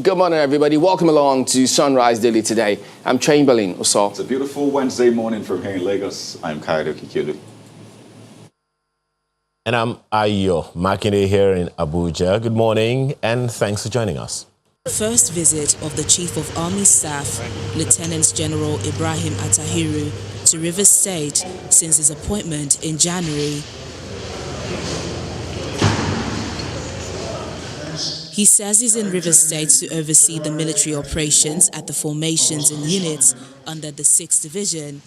Good morning, everybody. Welcome along to Sunrise Daily today. I'm Chamberlain Oso. It's a beautiful Wednesday morning from here in Lagos. I'm Kayode Kikulu. And I'm Ayo Makinde here in Abuja. Good morning and thanks for joining us. First visit of the Chief of Army Staff, Lieutenant General Ibrahim Attahiru, to Rivers State since his appointment in January. He says he's in Rivers State to oversee the military operations at the formations and units under the 6th Division,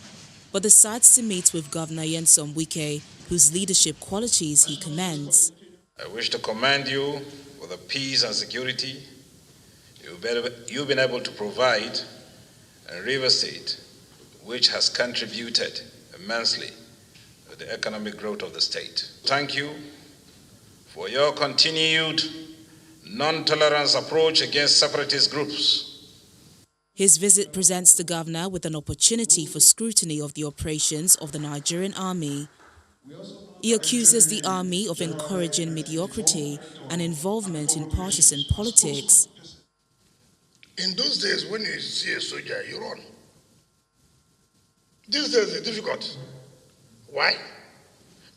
but decides to meet with Governor Nyesom Wike, whose leadership qualities he commends. I wish to commend you for the peace and security you've been able to provide in Rivers State, which has contributed immensely to the economic growth of the state. Thank you for your continued non-tolerance approach against separatist groups. His visit presents the governor with an opportunity for scrutiny of the operations of the Nigerian army. He accuses the army of encouraging mediocrity and involvement in partisan politics. In those days, when you see a soldier, you run. These days, it's difficult. Why?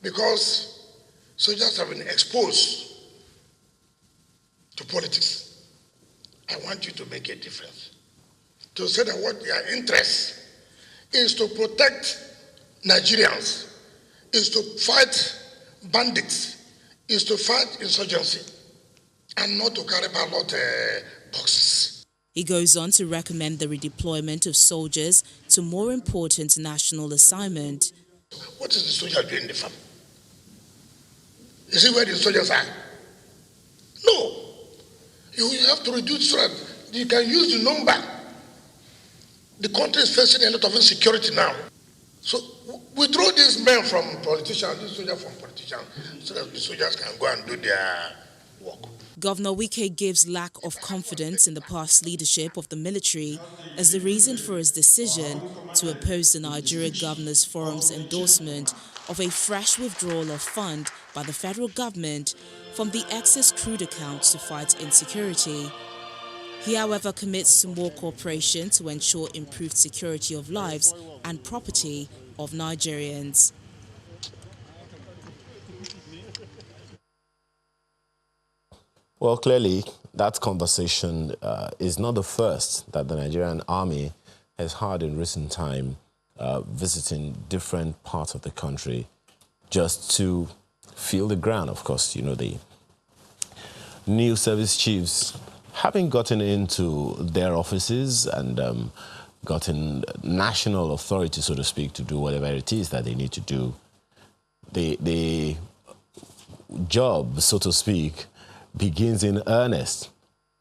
Because soldiers have been exposed to politics. I want you to make a difference. To say that what their interest is to protect Nigerians, is to fight bandits, is to fight insurgency, and not to carry ballot boxes. He goes on to recommend the redeployment of soldiers to more important national assignment. What is the soldier doing in the farm? Is it where the soldiers are? No. You have to reduce threat. You can use the number. The country is facing a lot of insecurity now. So withdraw these men from politicians, these soldiers from politicians, so that the soldiers can go and do their work. Governor Wike gives lack of confidence in the past leadership of the military as the reason for his decision to oppose the Nigeria Governors Forum's endorsement of a fresh withdrawal of fund by the federal government from the excess crude account to fight insecurity. He, however, commits to more cooperation to ensure improved security of lives and property of Nigerians. Well, clearly, that conversation is not the first that the Nigerian army has had in recent time, visiting different parts of the country just to feel the ground. Of course, you know, the new service chiefs having gotten into their offices and gotten national authority, so to speak, to do whatever it is that they need to do. The job, so to speak, begins in earnest.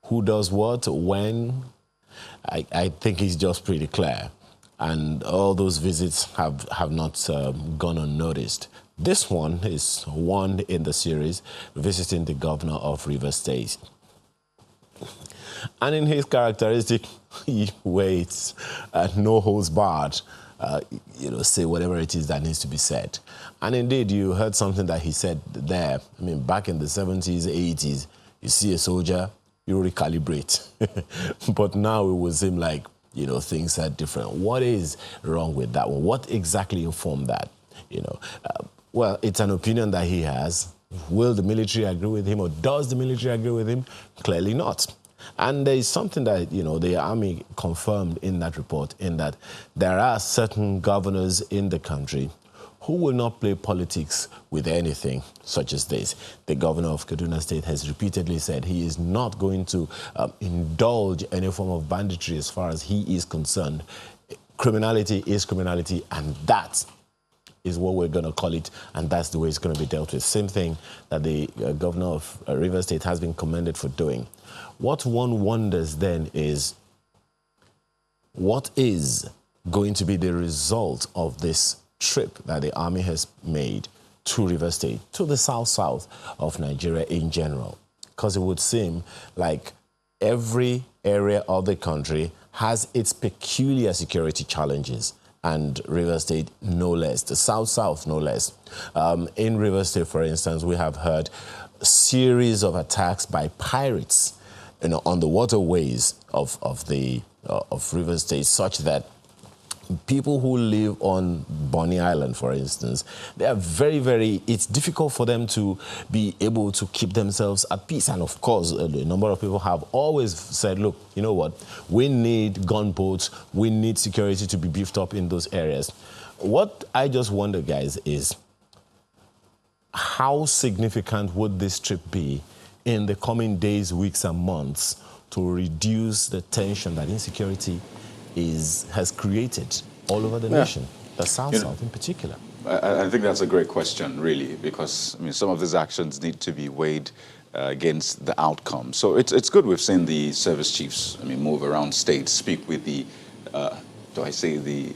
Who does what, when, I think it's just pretty clear. And all those visits have not gone unnoticed. This one is one in the series, visiting the governor of Rivers State. And in his characteristic ways, no holds barred, say whatever it is that needs to be said. And indeed, you heard something that he said there. I mean, back in the 70s, 80s, you see a soldier, you recalibrate. But now it would seem like, things are different. What is wrong with that one? What exactly informed that? Well, it's an opinion that he has. Will the military agree with him, or does the military agree with him? Clearly not. And there is something that, the army confirmed in that report, in that there are certain governors in the country who will not play politics with anything such as this. The governor of Kaduna State has repeatedly said he is not going to indulge any form of banditry as far as he is concerned. Criminality is criminality, and that is what we're going to call it, and that's the way it's going to be dealt with. Same thing that the governor of Rivers State has been commended for doing. What one wonders then is, what is going to be the result of this trip that the army has made to Rivers State, to the south of Nigeria in general? Because it would seem like every area of the country has its peculiar security challenges, and Rivers State no less, the south no less. In Rivers State, for instance, we have heard a series of attacks by pirates on the waterways of River State, such that people who live on Bonny Island, for instance, they are very, it's difficult for them to be able to keep themselves at peace. And of course, a number of people have always said, look, you know what, we need gunboats, we need security to be beefed up in those areas. What I just wonder, guys, is how significant would this trip be in the coming days, weeks, and months to reduce the tension that insecurity has created all over the nation, the South in particular? I think that's a great question, really, because I mean, some of these actions need to be weighed against the outcome. So it's good we've seen the service chiefs, move around states, speak with the, the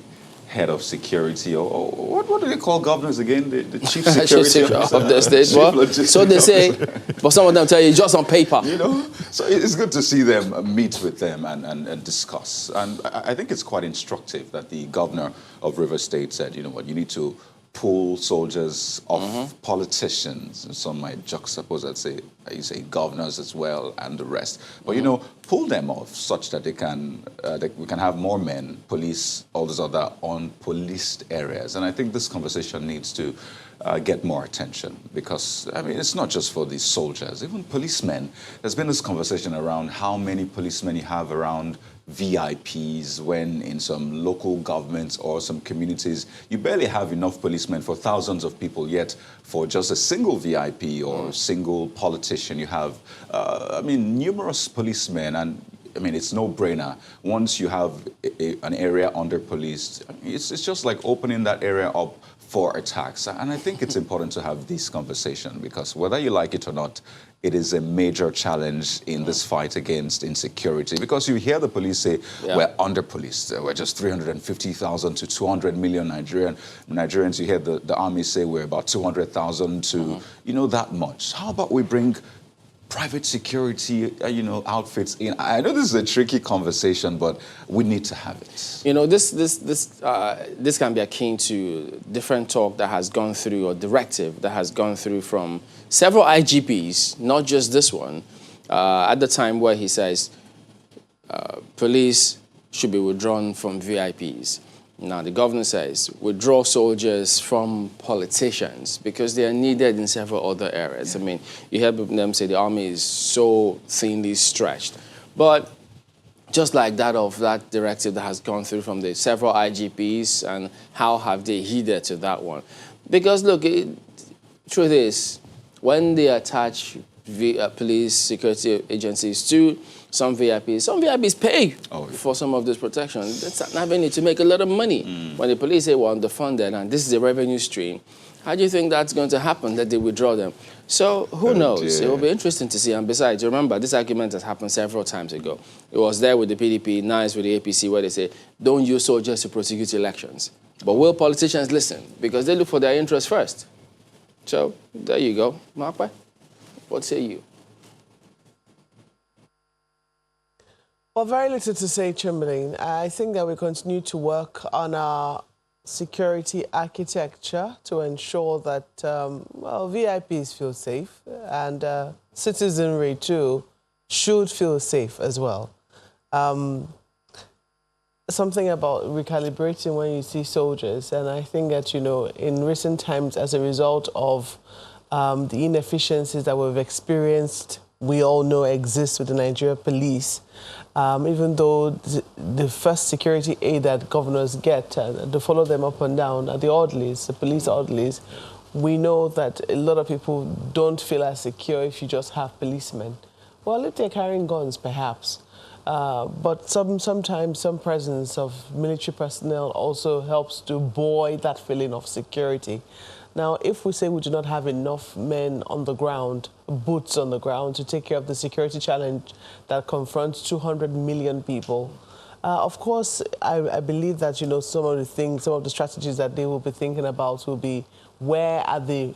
head of security, or what do they call governors again? The chief security of the state. Well, so they say, but some of them tell you just on paper. So it's good to see them meet with them and discuss. And I think it's quite instructive that the governor of River State said, you know what, you need to pull soldiers off politicians. And some might juxtapose that, say governors as well and the rest. But pull them off such that we can have more men police all those other unpoliced areas. And I think this conversation needs to get more attention, because it's not just for these soldiers, even policemen. There's been this conversation around how many policemen you have around VIPs, when in some local governments or some communities you barely have enough policemen for thousands of people, yet for just a single VIP or single politician you have numerous policemen. And it's no-brainer. Once you have an area under-policed, it's just like opening that area up for attacks. And I think it's important to have this conversation, because whether you like it or not, it is a major challenge in this fight against insecurity. Because you hear the police say, we're under-policed. We're just 350,000 to 200 million Nigerians. You hear the army say we're about 200,000 to, that much. How about we bring private security, outfits in? I know this is a tricky conversation, but we need to have it. This can be akin to different talk that has gone through, or directive that has gone through from several IGPs, not just this one, at the time where he says police should be withdrawn from VIPs. Now, the governor says withdraw soldiers from politicians because they are needed in several other areas. You hear them say the army is so thinly stretched. But just like that directive that has gone through from the several IGPs, and how have they heeded to that one? Because, look, truth is, when they attach police security agencies to some VIPs pay for some of this protection. That's an avenue to make a lot of money. When the police say we're underfunded and this is a revenue stream, how do you think that's going to happen, that they withdraw them? So who knows? It will be interesting to see. And besides, remember, this argument has happened several times ago. It was there with the PDP, now it's with the APC, where they say, don't use soldiers to prosecute elections. But will politicians listen? Because they look for their interests first. So there you go. Marpa, what say you? Well, very little to say, Chamberlain. I think that we continue to work on our security architecture to ensure that, VIPs feel safe, and citizenry, too, should feel safe as well. Something about recalibrating when you see soldiers, and I think that, in recent times, as a result of the inefficiencies that we've experienced, we all know exist with the Nigeria police, even though the first security aid that governors get to follow them up and down are the orderlies, the police orderlies, we know that a lot of people don't feel as secure if you just have policemen. Well, if they're carrying guns, perhaps. But sometimes some presence of military personnel also helps to buoy that feeling of security. Now, if we say we do not have enough men on the ground, boots on the ground, to take care of the security challenge that confronts 200 million people, of course, I believe that, some of the strategies that they will be thinking about will be, where are the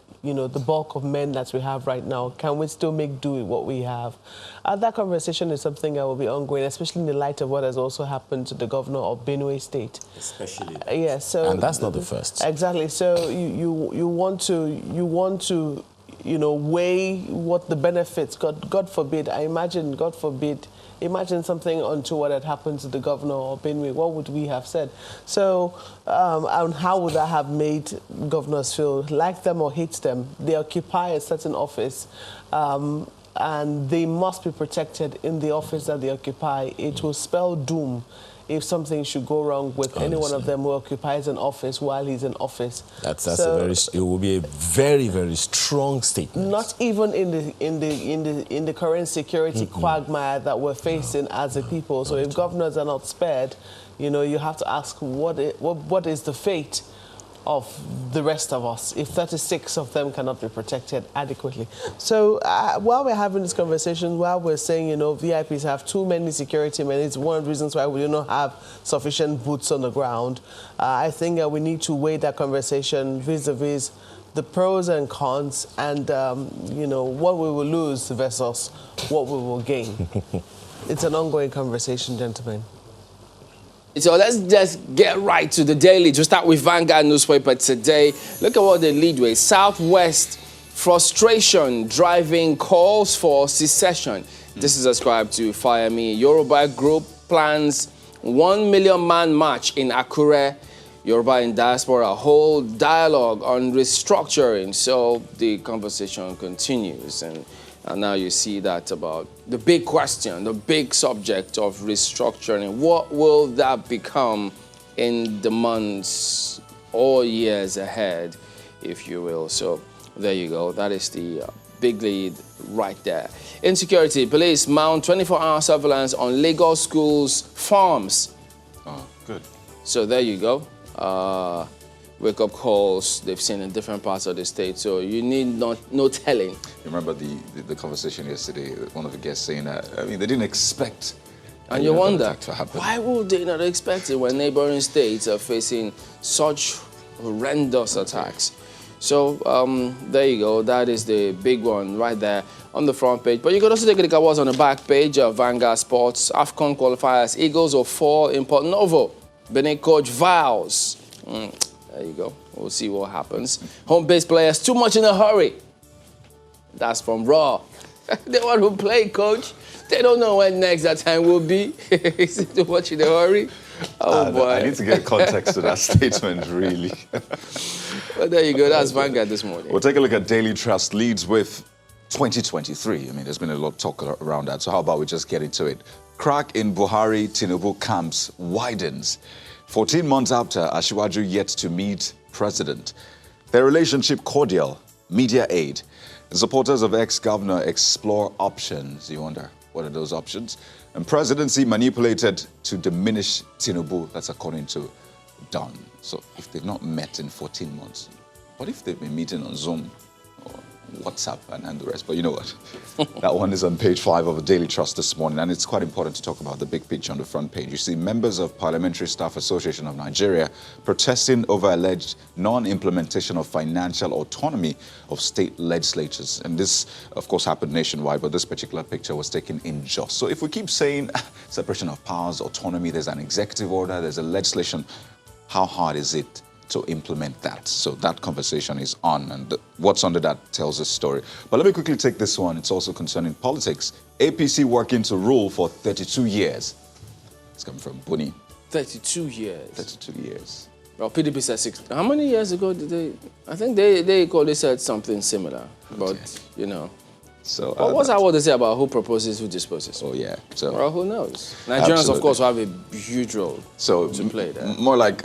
bulk of men that we have right now? Can we still make do with what we have? That conversation is something that will be ongoing, especially in the light of what has also happened to the governor of Benue State. Especially. Yes. So, and that's not the first. Exactly. So you want to weigh what the benefits. God forbid. Imagine something untoward had happened to the governor or Benue. What would we have said? So, and how would that have made governors feel? Like them or hate them, they occupy a certain office. And they must be protected in the office that they occupy. It will spell doom if something should go wrong with any one of them who occupies an office while he's in office. It will be a very, very strong statement. Not even in the current security quagmire that we're facing as a people. So if governors are not spared, you have to ask what is the fate of the rest of us if 36 of them cannot be protected adequately. So while we're having this conversation, while we're saying, VIPs have too many security men, it's one of the reasons why we do not have sufficient boots on the ground. I think we need to weigh that conversation vis-a-vis the pros and cons and, what we will lose versus what we will gain. It's an ongoing conversation, gentlemen. So let's just get right to the daily. To start with Vanguard newspaper today. Look at what they lead with. Southwest frustration driving calls for secession. This is ascribed to Fire Me. Yoruba group plans 1 million man march in Akure. Yoruba in diaspora hold dialogue on restructuring. So the conversation continues. And now you see that about the big question, the big subject of restructuring. What will that become in the months or years ahead, if you will? So there you go. That is the big lead right there. Insecurity. Police mount 24-hour surveillance on Lagos schools' farms. Oh, good. So there you go. Wake-up calls they've seen in different parts of the state, so you need no telling. You remember the conversation yesterday, one of the guests saying that, they didn't expect. And you wonder, to happen. why would they not expect it when neighboring states are facing such horrendous attacks? So there you go, that is the big one right there on the front page. But you could also take a look at what's on the back page of Vanguard Sports. AFCON qualifiers, Eagles will fall in Port Novo. Benin coach vows. There you go. We'll see what happens. Home-based players, too much in a hurry. That's from Raw. They want to play, coach. They don't know when next that time will be. Is it too much in a hurry? Oh, boy. I need to get context to that statement, really. Well, there you go. That's Vanguard this morning. We'll take a look at Daily Trust leads with 2023. There's been a lot of talk around that. So how about we just get into it? Crack in Buhari Tinubu camps widens. 14 months after, Asiwaju yet to meet president. Their relationship cordial, media aid. The supporters of ex-governor explore options. You wonder, what are those options? And presidency manipulated to diminish Tinubu. That's according to Don. So if they've not met in 14 months, what if they've been meeting on Zoom or WhatsApp and the rest? But you know what? That one is on page 5 of the Daily Trust this morning, and it's quite important to talk about the big picture on the front page. You see members of Parliamentary Staff Association of Nigeria protesting over alleged non-implementation of financial autonomy of state legislatures. And this, of course, happened nationwide, but this particular picture was taken in Jos. So if we keep saying separation of powers, autonomy, there's an executive order, there's a legislation, how hard is it to implement that? So that conversation is on, and what's under that tells a story. But let me quickly take this one. It's also concerning politics. APC working to rule for 32 years. It's coming from Buni. 32 years. 32 years. Well, PDP said 6. How many years ago did they? I think they said something similar. But, So, what's that what they say about who proposes, who disposes? Oh, yeah. So, well, who knows? Nigerians, of course, will have a huge role to play there. More like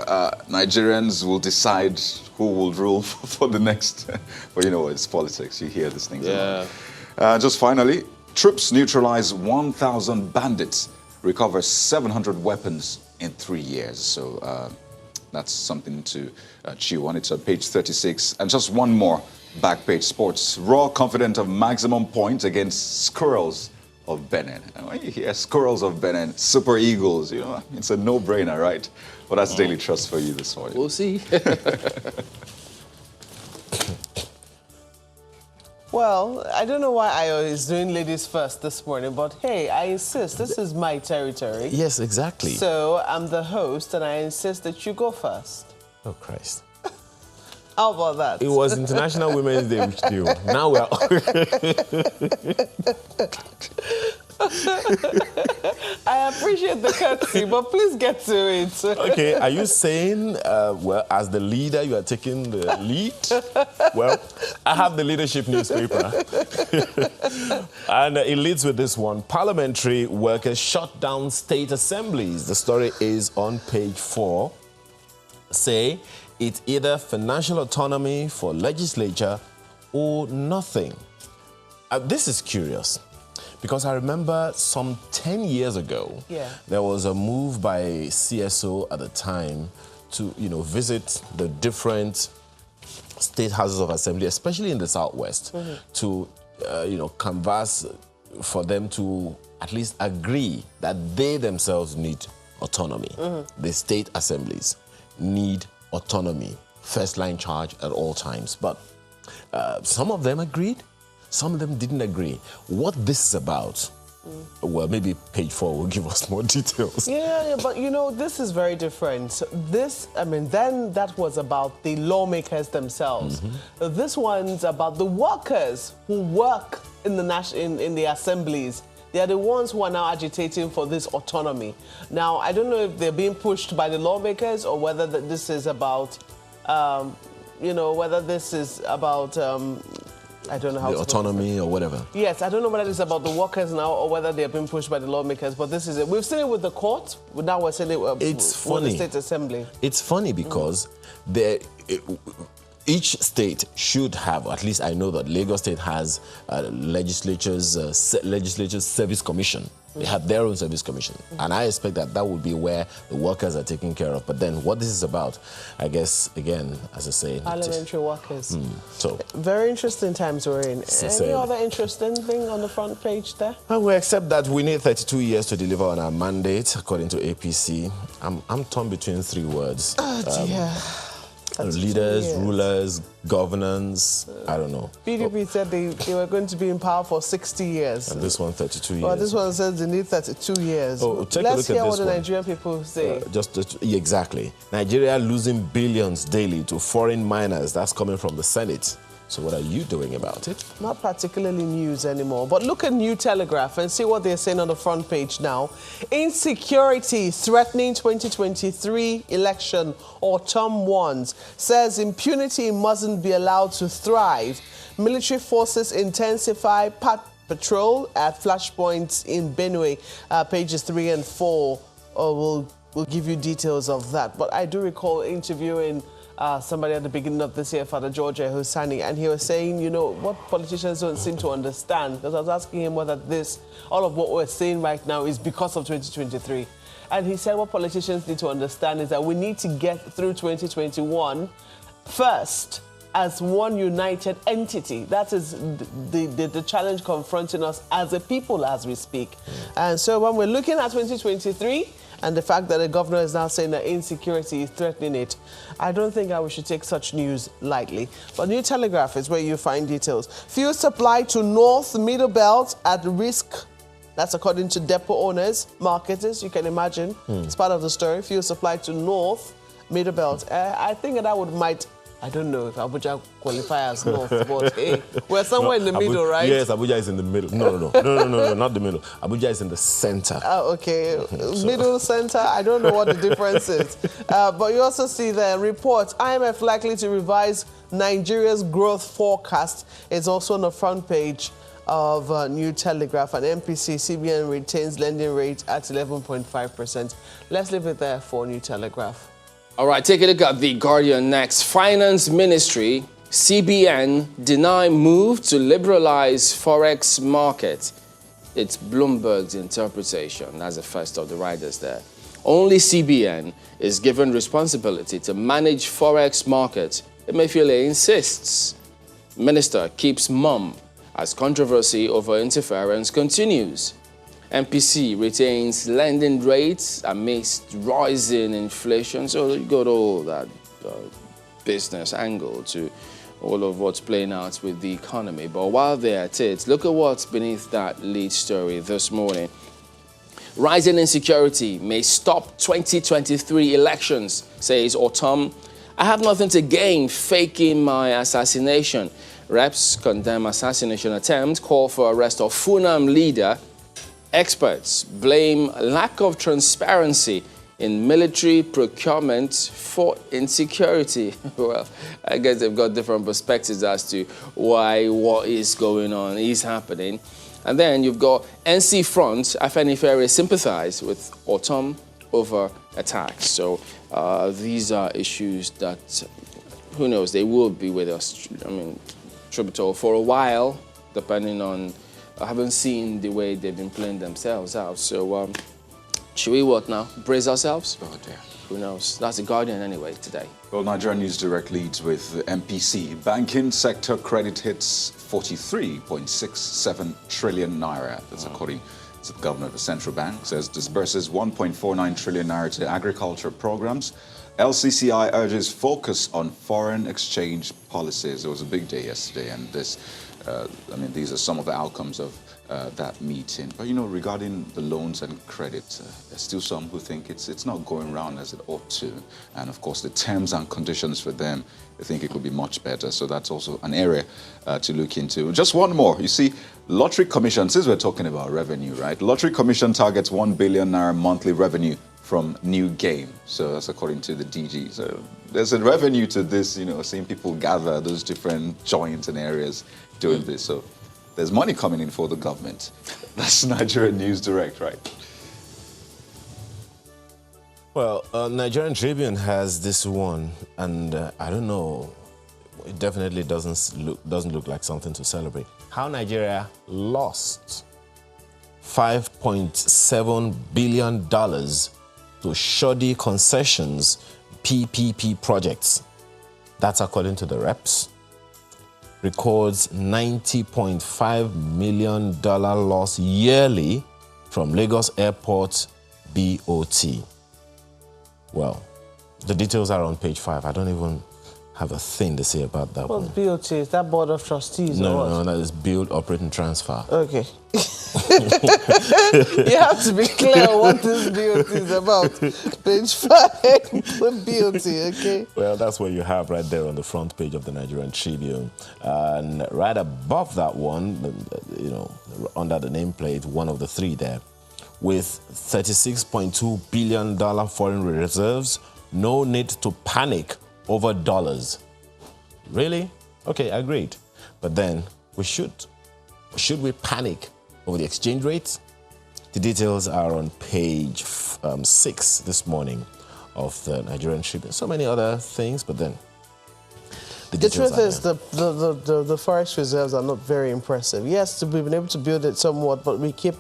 Nigerians will decide who will rule for the next. But you know what? It's politics. You hear these things. Yeah. Just finally, troops neutralize 1,000 bandits, recover 700 weapons in 3 years. So that's something to chew on. It's on page 36. And just one more. Back page sports. Raw confident of maximum points against Squirrels of Benin. And when you hear Squirrels of Benin, Super Eagles, it's a no-brainer, right? Well, that's Daily Trust for you this morning. We'll see. Well, I don't know why Ayo is doing ladies first this morning, but hey, I insist. This is my territory. Yes, exactly. So I'm the host, and I insist that you go first. Oh, Christ. How about that? It was International Women's Day with you. Now we are... I appreciate the courtesy, but please get to it. Okay, are you saying, well, as the leader, you are taking the lead? Well, I have the leadership newspaper. And it leads with this one. Parliamentary workers shut down state assemblies. The story is on page 4. Say it's either financial autonomy for legislature or nothing. This is curious. Because I remember some 10 years ago, there was a move by CSO at the time to, visit the different state houses of assembly, especially in the Southwest, to, canvass for them to at least agree that they themselves need autonomy. The state assemblies need autonomy, first line charge at all times. But some of them agreed. Some of them didn't agree. What this is about, well, maybe page 4 will give us more details. Yeah, but this is very different. Then that was about the lawmakers themselves. This one's about the workers who work in the assemblies. They are the ones who are now agitating for this autonomy. Now, I don't know if they're being pushed by the lawmakers or whether this is about, whether this is about... I don't know how the autonomy or whatever. Yes, I don't know whether it's about the workers now or whether they're being pushed by the lawmakers, but this is it. We've seen it with the court, but now we're seeing it with the State Assembly. It's funny because each state should have, at least I know that Lagos State has legislature's service commission. They have their own service commission. And I expect that would be where the workers are taken care of. But then what this is about, I guess, again, as I say... Parliamentary workers. So very interesting times we're in. Any other interesting thing on the front page there? Well, except that we need 32 years to deliver on our mandate, according to APC. I'm torn between 3 words. Oh, dear. Leaders, rulers, governance, I don't know. PDP said they were going to be in power for 60 years. And this one, 32 years. Well, this one says they need 32 years. Oh, take Let's a look hear at what this the one. Nigerian people say. Exactly. Nigeria losing billions daily to foreign miners. That's coming from the Senate. So what are you doing about it? Not particularly news anymore. But look at New Telegraph and see what they're saying on the front page now. Insecurity threatening 2023 election, autumn ones. Says impunity mustn't be allowed to thrive. Military forces intensify patrol at flashpoints in Benue. Pages 3 and 4 will give you details of that. But I do recall interviewing somebody at the beginning of this year, Father George Hosani, and he was saying, what politicians don't seem to understand, because I was asking him whether all of what we're saying right now is because of 2023. And he said what politicians need to understand is that we need to get through 2021 first as one united entity. That is the challenge confronting us as a people as we speak. And so when we're looking at 2023, and the fact that the governor is now saying that insecurity is threatening it, I don't think we should take such news lightly. But New Telegraph is where you find details. Fuel supply to North Middle Belt at risk. That's according to depot owners, marketers, you can imagine. It's part of the story. Fuel supply to North Middle Belt. I think that I don't know if Abuja qualifies as North, but hey, we're somewhere in the middle, right? Yes, Abuja is in the middle. No, not the middle. Abuja is in the center. Oh, okay. Middle, center, I don't know what the difference is. But you also see the report, IMF likely to revise Nigeria's growth forecast. It's also on the front page of New Telegraph. And MPC, CBN retains lending rate at 11.5%. Let's leave it there for New Telegraph. All right, take a look at The Guardian next. Finance Ministry, CBN, deny move to liberalize forex market. It's Bloomberg's interpretation. That's the first of the writers there. Only CBN is given responsibility to manage forex market. Emefiele insists. Minister keeps mum as controversy over interference continues. MPC retains lending rates amidst rising inflation. So you got all that business angle to all of what's playing out with the economy. But while they're at it, look at what's beneath that lead story this morning. Rising insecurity may stop 2023 elections, says Autumn I have nothing to gain faking my assassination. Reps condemn assassination attempt, call for arrest of Funam leader. Experts blame lack of transparency in military procurement for insecurity. Well, I guess they've got different perspectives as to why what is going on is happening. And then you've got NC Front, Afenifere sympathize with Autumn over attacks. So these are issues that, who knows, they will be with us, I mean, Tributol for a while, depending on, I haven't seen the way they've been playing themselves out. So should we what now? Brace ourselves? Oh dear. Who knows? That's the Guardian anyway today. Well, Nigerian News Direct leads with MPC. Banking sector credit hits 43.67 trillion naira. That's according to the governor of the central bank. Says disburses 1.49 trillion naira to agriculture programs. LCCI urges focus on foreign exchange policies. It was a big day yesterday, and this, I mean, these are some of the outcomes of that meeting. But you know, regarding the loans and credit, there's still some who think it's not going round as it ought to. And of course, the terms and conditions for them, they think it could be much better. So that's also an area to look into. Just one more. You see, Lottery Commission, since we're talking about revenue, right? Lottery Commission targets 1 billion naira monthly revenue from new game. So that's according to the DG. So there's a revenue to this, you know, seeing people gather those different joints and areas doing this. So there's money coming in for the government. That's Nigerian News Direct, right? Well, Nigerian Tribune has this one, and I don't know, it definitely doesn't look like something to celebrate. How Nigeria lost $5.7 billion to shoddy concessions PPP projects. That's according to the reps. Records $90.5 million loss yearly from Lagos Airport BOT. Well, the details are on page 5. I don't even have a thing to say about that one. What's BOT? Is that Board of Trustees or what? No, that is Build, Operate and Transfer. Okay. You have to be clear on what this BOT is about. Page 5, BOT, okay? Well, that's what you have right there on the front page of the Nigerian Tribune. And right above that one, you know, under the nameplate, one of the three there, with $36.2 billion foreign reserves, no need to panic over dollars. Really? Okay, agreed. But then, should we panic over the exchange rates? The details are on page 6 this morning of the Nigerian Tribune. So many other things, but then the truth is the forest reserves are not very impressive. Yes, we've been able to build it somewhat, but we keep,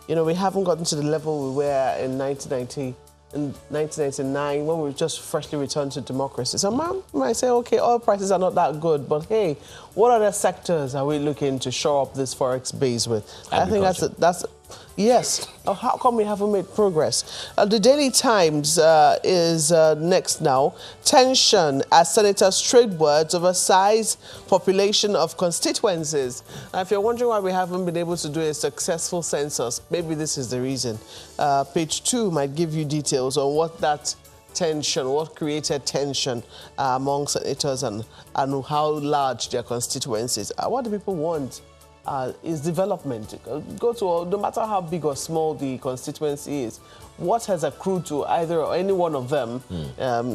you know, we haven't gotten to the level we were in 1999 when we just freshly returned to democracy. So man might say, okay, oil prices are not that good, but hey, what other sectors are we looking to shore up this forex base with? I think that's yes. How come we haven't made progress? The Daily Times is next now. Tension as senators trade words over size, population of constituencies. If you're wondering why we haven't been able to do a successful census, maybe this is the reason. Page 2 might give you details on what that tension, what created tension among senators and how large their constituencies are. What do people want? Is development. Go to, no matter how big or small the constituency is, what has accrued to either or any one of them,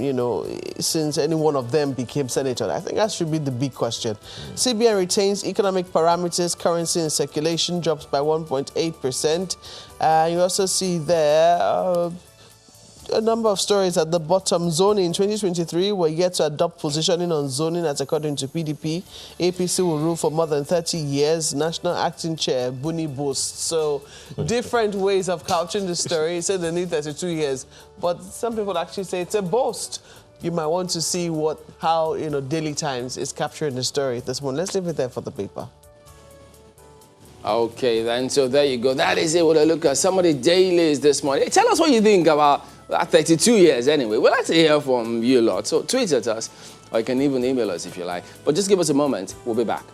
you know, since any one of them became senator? I think that should be the big question. CBN retains economic parameters, currency in circulation drops by 1.8%. You also see there a number of stories at the bottom. Zoning in 2023 were yet to adopt positioning on zoning as according to PDP. APC will rule for more than 30 years. National Acting Chair Buni boasts. So different ways of couching the story. Say they need 32 years, but some people actually say it's a boast. You might want to see how you know Daily Times is capturing the story this morning. Let's leave it there for the paper. Okay, then, so there you go. That is it. We'll look at some of the dailies this morning. Hey, tell us what you think about 32 years anyway. We'd like to hear from you a lot. So tweet at us, or you can even email us if you like. But just give us a moment. We'll be back.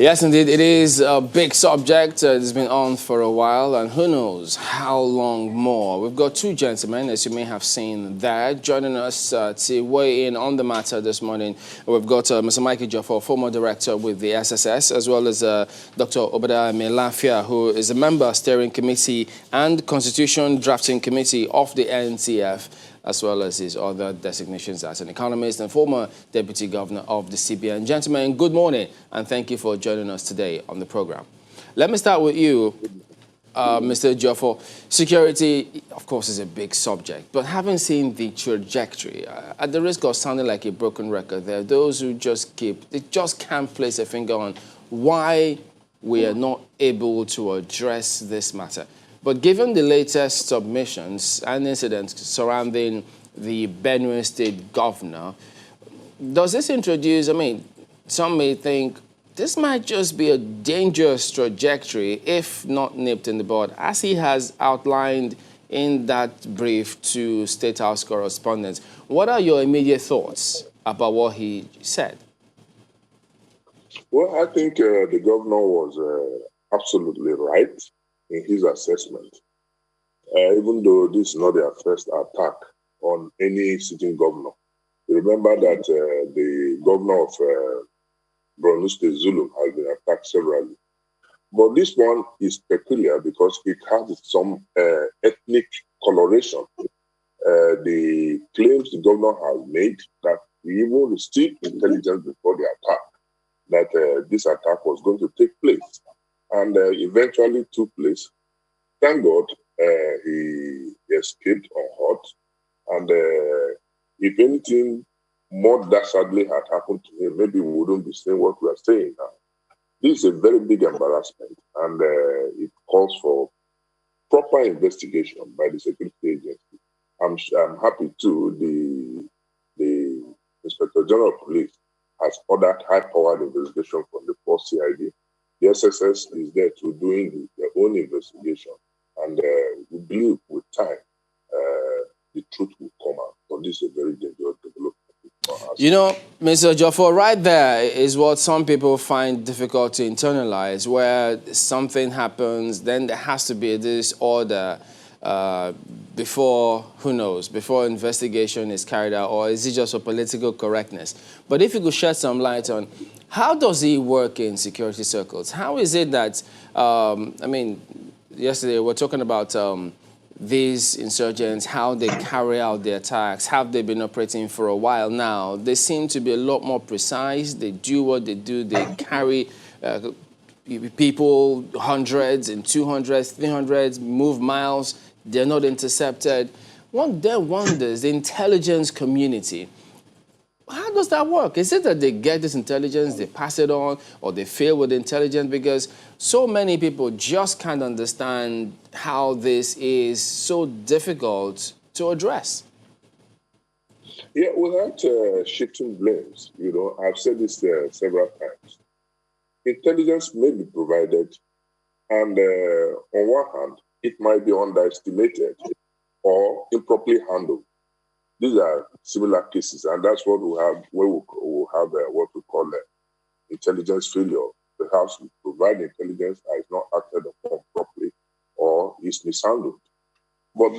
Yes, indeed, it is a big subject. It's been on for a while, and who knows how long more. We've got two gentlemen, as you may have seen there, joining us to weigh in on the matter this morning. We've got Mr. Michael Joffor, former director with the SSS, as well as Dr. Obadiah Melafia, who is a member steering committee and constitution drafting committee of the NTF, as well as his other designations as an economist and former deputy governor of the CBN. Gentlemen, good morning, and thank you for joining us today on the program. Let me start with you, Mr. Joffor. Security, of course, is a big subject, but having seen the trajectory, at the risk of sounding like a broken record, there are those who just can't place a finger on why we are not able to address this matter. But given the latest submissions and incidents surrounding the Benue State governor, does this introduce, some may think this might just be a dangerous trajectory if not nipped in the bud, as he has outlined in that brief to State House correspondents. What are your immediate thoughts about what he said? Well, I think the governor was absolutely right in his assessment. Even though this is not their first attack on any sitting governor. You remember that the governor of Borno State, Zulu, has been attacked severally. But this one is peculiar because it has some ethnic coloration. The claims the governor has made that he even received intelligence before the attack, that this attack was going to take place, and eventually took place. Thank God he escaped unhurt, and if anything more dastardly had happened to him, maybe we wouldn't be saying what we are saying now. This is a very big embarrassment, and it calls for proper investigation by the security agency. I'm happy too. The Inspector General of Police has ordered high-powered investigation from the force CID. The SSS is there to doing their own investigation, and we believe with time the truth will come out. But this is a very dangerous development. You know, Mr. Joffor, right there is what some people find difficult to internalize, where something happens, then there has to be this order before, who knows, before investigation is carried out, or is it just for political correctness? But if you could shed some light on how does it work in security circles? How is it that, yesterday we were talking about these insurgents, how they carry out their attacks, have they been operating for a while now? They seem to be a lot more precise. They do what they do. They carry people hundreds and 200s, 300s, move miles. They're not intercepted. One then wonders, the intelligence community, how does that work? Is it that they get this intelligence, they pass it on, or they fail with intelligence? Because so many people just can't understand how this is so difficult to address. Yeah, without shifting blames, I've said this several times. Intelligence may be provided, and on one hand, it might be underestimated or improperly handled. These are similar cases, and that's what we have, where we'll have what we call intelligence failure. Perhaps we provide intelligence that is not acted upon properly or is mishandled. But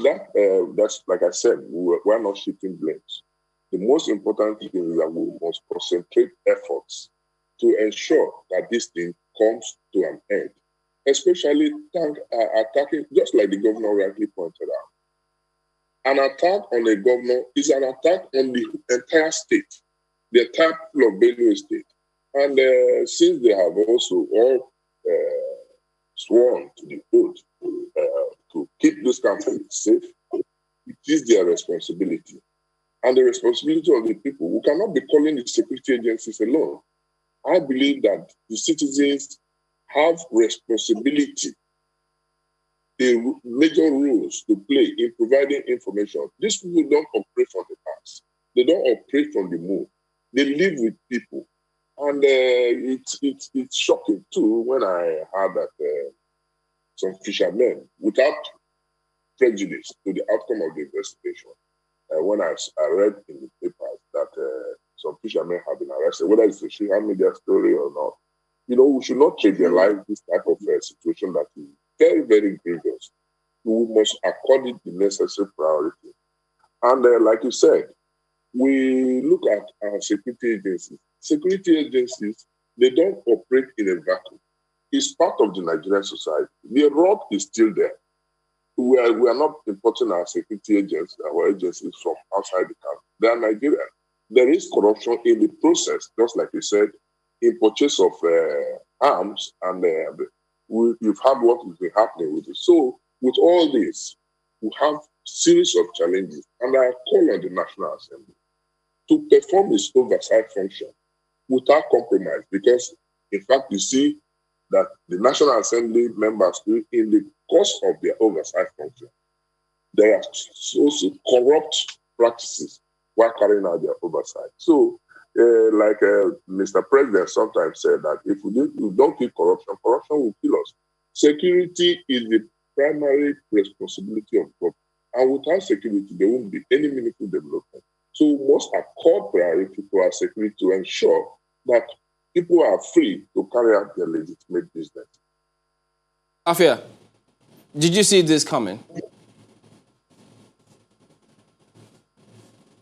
that's, like I said, we're not shifting blames. The most important thing is that we must concentrate efforts to ensure that this thing comes to an end, especially attacking, just like the governor rightly pointed out. An attack on a governor is an attack on the entire state, the entire people of Benue State. And since they have also all sworn to the oath to keep this country safe, it is their responsibility. And the responsibility of the people, we cannot be calling the security agencies alone. I believe that the citizens have responsibility, the major roles to play in providing information. These people don't operate from the past. They don't operate from the moon. They live with people. And it's shocking, too, when I heard that some fishermen, without prejudice to the outcome of the investigation, when I read in the papers that some fishermen have been arrested, whether it's a social media story or not, we should not trivialize this type of situation that is very, very grievous. We must accord it the necessary priority. And like you said, we look at our security agencies. Security agencies, they don't operate in a vacuum. It's part of the Nigerian society. The rod is still there. We are not importing our security agents, our agencies from outside the country. They are Nigerian. There is corruption in the process, just like you said, in purchase of arms, and you've had what has been happening with it. So with all this, we have series of challenges, and I call on the National Assembly to perform its oversight function without compromise, because in fact you see that the National Assembly members, in the course of their oversight function, there are also corrupt practices while carrying out their oversight. So, like Mr. President sometimes said that if we don't kill corruption, corruption will kill us. Security is the primary responsibility of government. And without security, there won't be any meaningful development. So we must accord priority to our security to ensure that people are free to carry out their legitimate business. Afia, did you see this coming?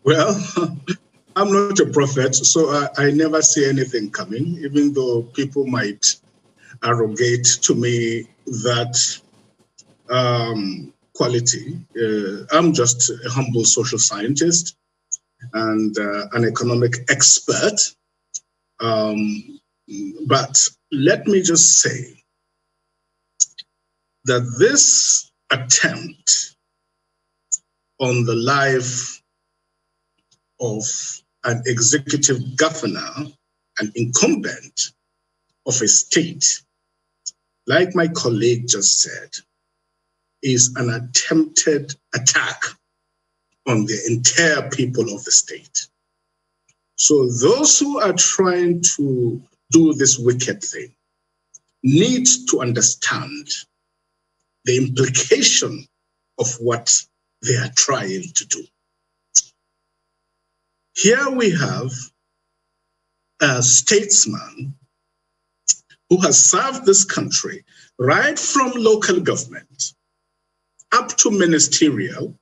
Well, I'm not a prophet, so I never see anything coming, even though people might arrogate to me that quality. I'm just a humble social scientist and an economic expert. But let me just say that this attempt on the life of an executive governor, an incumbent of a state, like my colleague just said, is an attempted attack on the entire people of the state. So those who are trying to do this wicked thing need to understand the implication of what they are trying to do. Here we have a statesman who has served this country right from local government up to ministerial,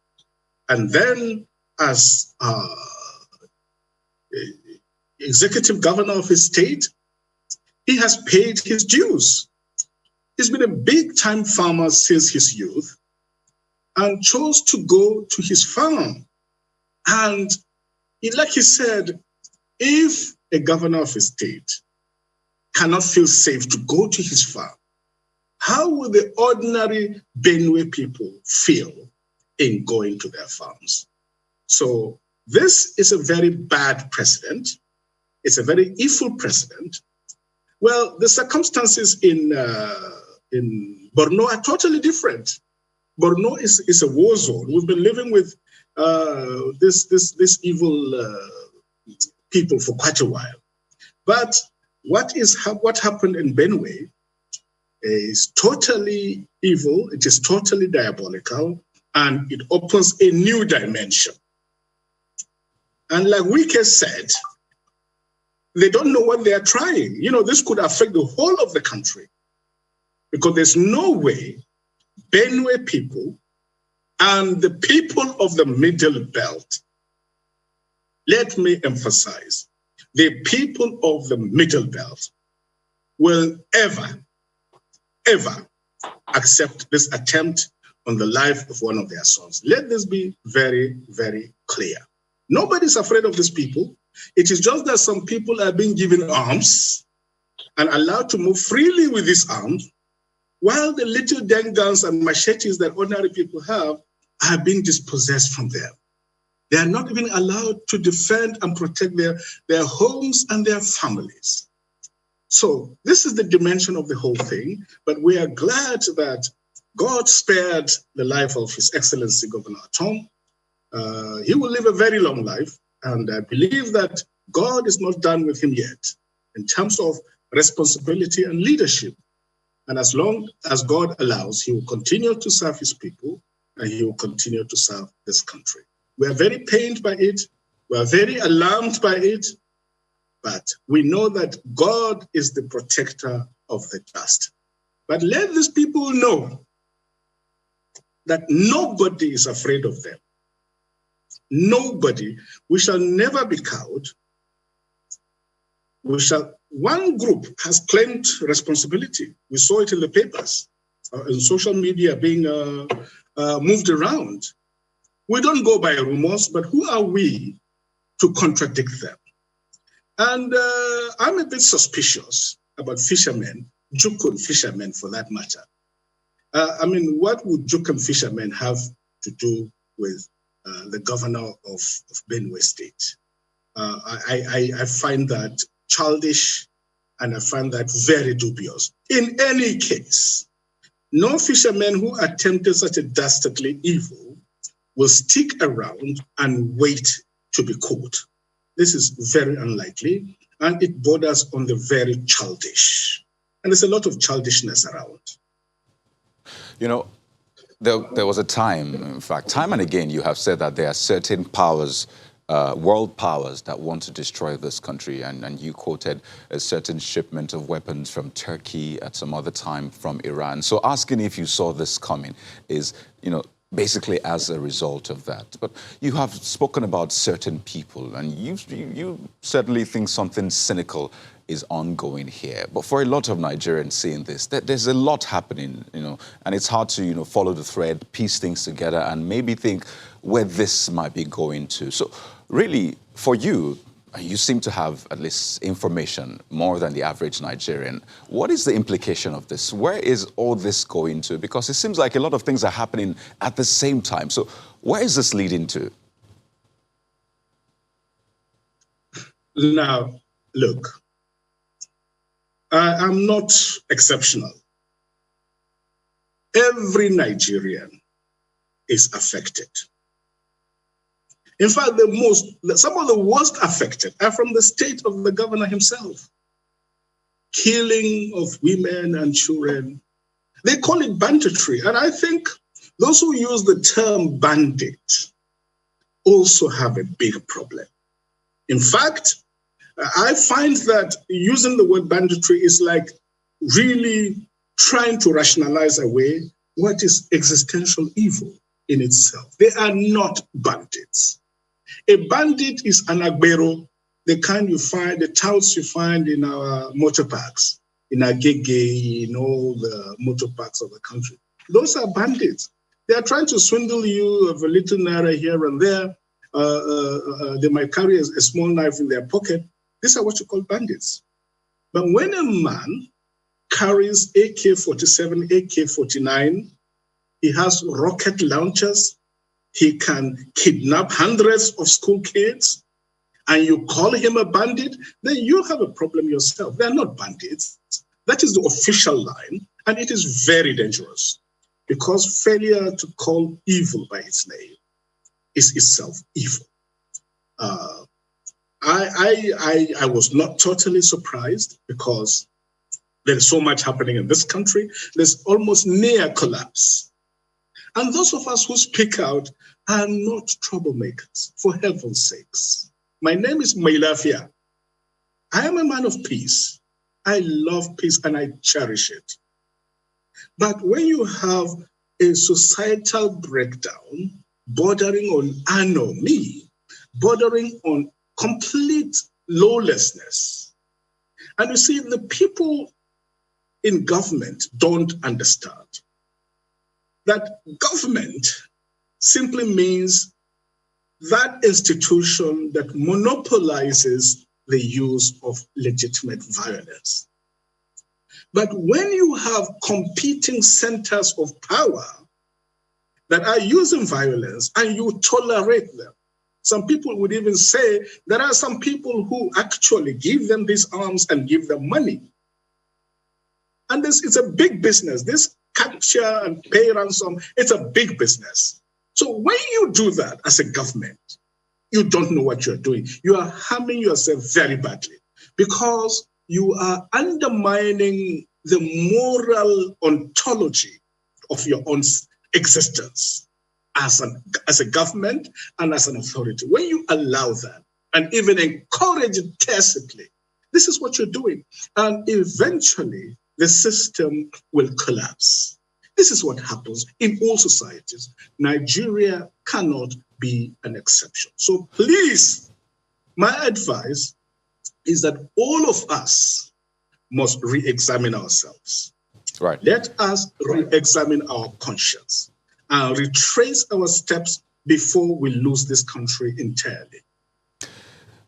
and then as executive governor of his state, he has paid his dues. He's been a big-time farmer since his youth and chose to go to his farm. And like he said, if a governor of a state cannot feel safe to go to his farm, how will the ordinary Benue people feel in going to their farms? So this is a very bad precedent. It's a very evil precedent. Well, the circumstances in Borno are totally different. Borno is a war zone. We've been living with this evil people for quite a while. But what happened in Benue is totally evil. It is totally diabolical, and it opens a new dimension. And like Wike said, they don't know what they are trying. This could affect the whole of the country, because there's no way Benue people and the people of the Middle Belt, let me emphasize, the people of the Middle Belt will ever accept this attempt on the life of one of their sons. Let this be very, very clear. Nobody's afraid of these people. It is just that some people are being given arms and allowed to move freely with these arms, while the little dang guns and machetes that ordinary people have are being dispossessed from them. They are not even allowed to defend and protect their homes and their families. So this is the dimension of the whole thing, but we are glad that God spared the life of His Excellency Governor Atom. He will live a very long life, and I believe that God is not done with him yet in terms of responsibility and leadership. And as long as God allows, he will continue to serve his people, and he will continue to serve this country. We are very pained by it. We are very alarmed by it. But we know that God is the protector of the just. But let these people know that nobody is afraid of them. Nobody. We shall never be cowed. One group has claimed responsibility. We saw it in the papers, in social media being moved around. We don't go by rumors, but who are we to contradict them? And I'm a bit suspicious about fishermen, Jukun fishermen for that matter. What would Jukun fishermen have to do with the governor of Benue State? I find that childish, and I find that very dubious. In any case, no fisherman who attempted such a dastardly evil will stick around and wait to be caught. This is very unlikely, and it borders on the very childish. And there's a lot of childishness around. You know, there was a time, in fact, time and again, you have said that there are certain powers, world powers, that want to destroy this country. And you quoted a certain shipment of weapons from Turkey at some other time from Iran. So asking if you saw this coming is, basically as a result of that. But you have spoken about certain people, and you certainly think something cynical is ongoing here. But for a lot of Nigerians seeing this, there's a lot happening, and it's hard to, follow the thread, piece things together, and maybe think where this might be going to. So really, for you, you seem to have at least information more than the average Nigerian. What is the implication of this? Where is all this going to? Because it seems like a lot of things are happening at the same time. So where is this leading to? Now, look, I'm not exceptional. Every Nigerian is affected. In fact, some of the worst affected are from the state of the governor himself. Killing of women and children. They call it banditry. And I think those who use the term bandit also have a big problem. In fact, I find that using the word banditry is like really trying to rationalize away what is existential evil in itself. They are not bandits. A bandit is an agbero, the kind you find, the touts you find in our motor parks, in Agege, in all the motor parks of the country. Those are bandits. They are trying to swindle you of a little naira here and there. They might carry a small knife in their pocket. These are what you call bandits. But when a man carries AK-47, AK-49, he has rocket launchers, he can kidnap hundreds of school kids, and you call him a bandit, then you have a problem yourself. They're not bandits. That is the official line, and it is very dangerous because failure to call evil by its name is itself evil. I was not totally surprised because there is so much happening in this country. There's almost near collapse. And those of us who speak out are not troublemakers, for heaven's sakes. My name is Mailafia. I am a man of peace. I love peace and I cherish it. But when you have a societal breakdown bordering on anomie, bordering on complete lawlessness, and you see the people in government don't understand that government simply means that institution that monopolizes the use of legitimate violence. But when you have competing centers of power that are using violence and you tolerate them, some people would even say there are some people who actually give them these arms and give them money. And it's a big business. This capture and pay ransom, it's a big business. So when you do that as a government, you don't know what you're doing. You are harming yourself very badly because you are undermining the moral ontology of your own existence as a government and as an authority. When you allow that, and even encourage it tacitly. This is what you're doing. And eventually, the system will collapse. This is what happens in all societies. Nigeria cannot be an exception. So please, my advice is that all of us must re-examine ourselves. Right. Let us re-examine our conscience and retrace our steps before we lose this country entirely.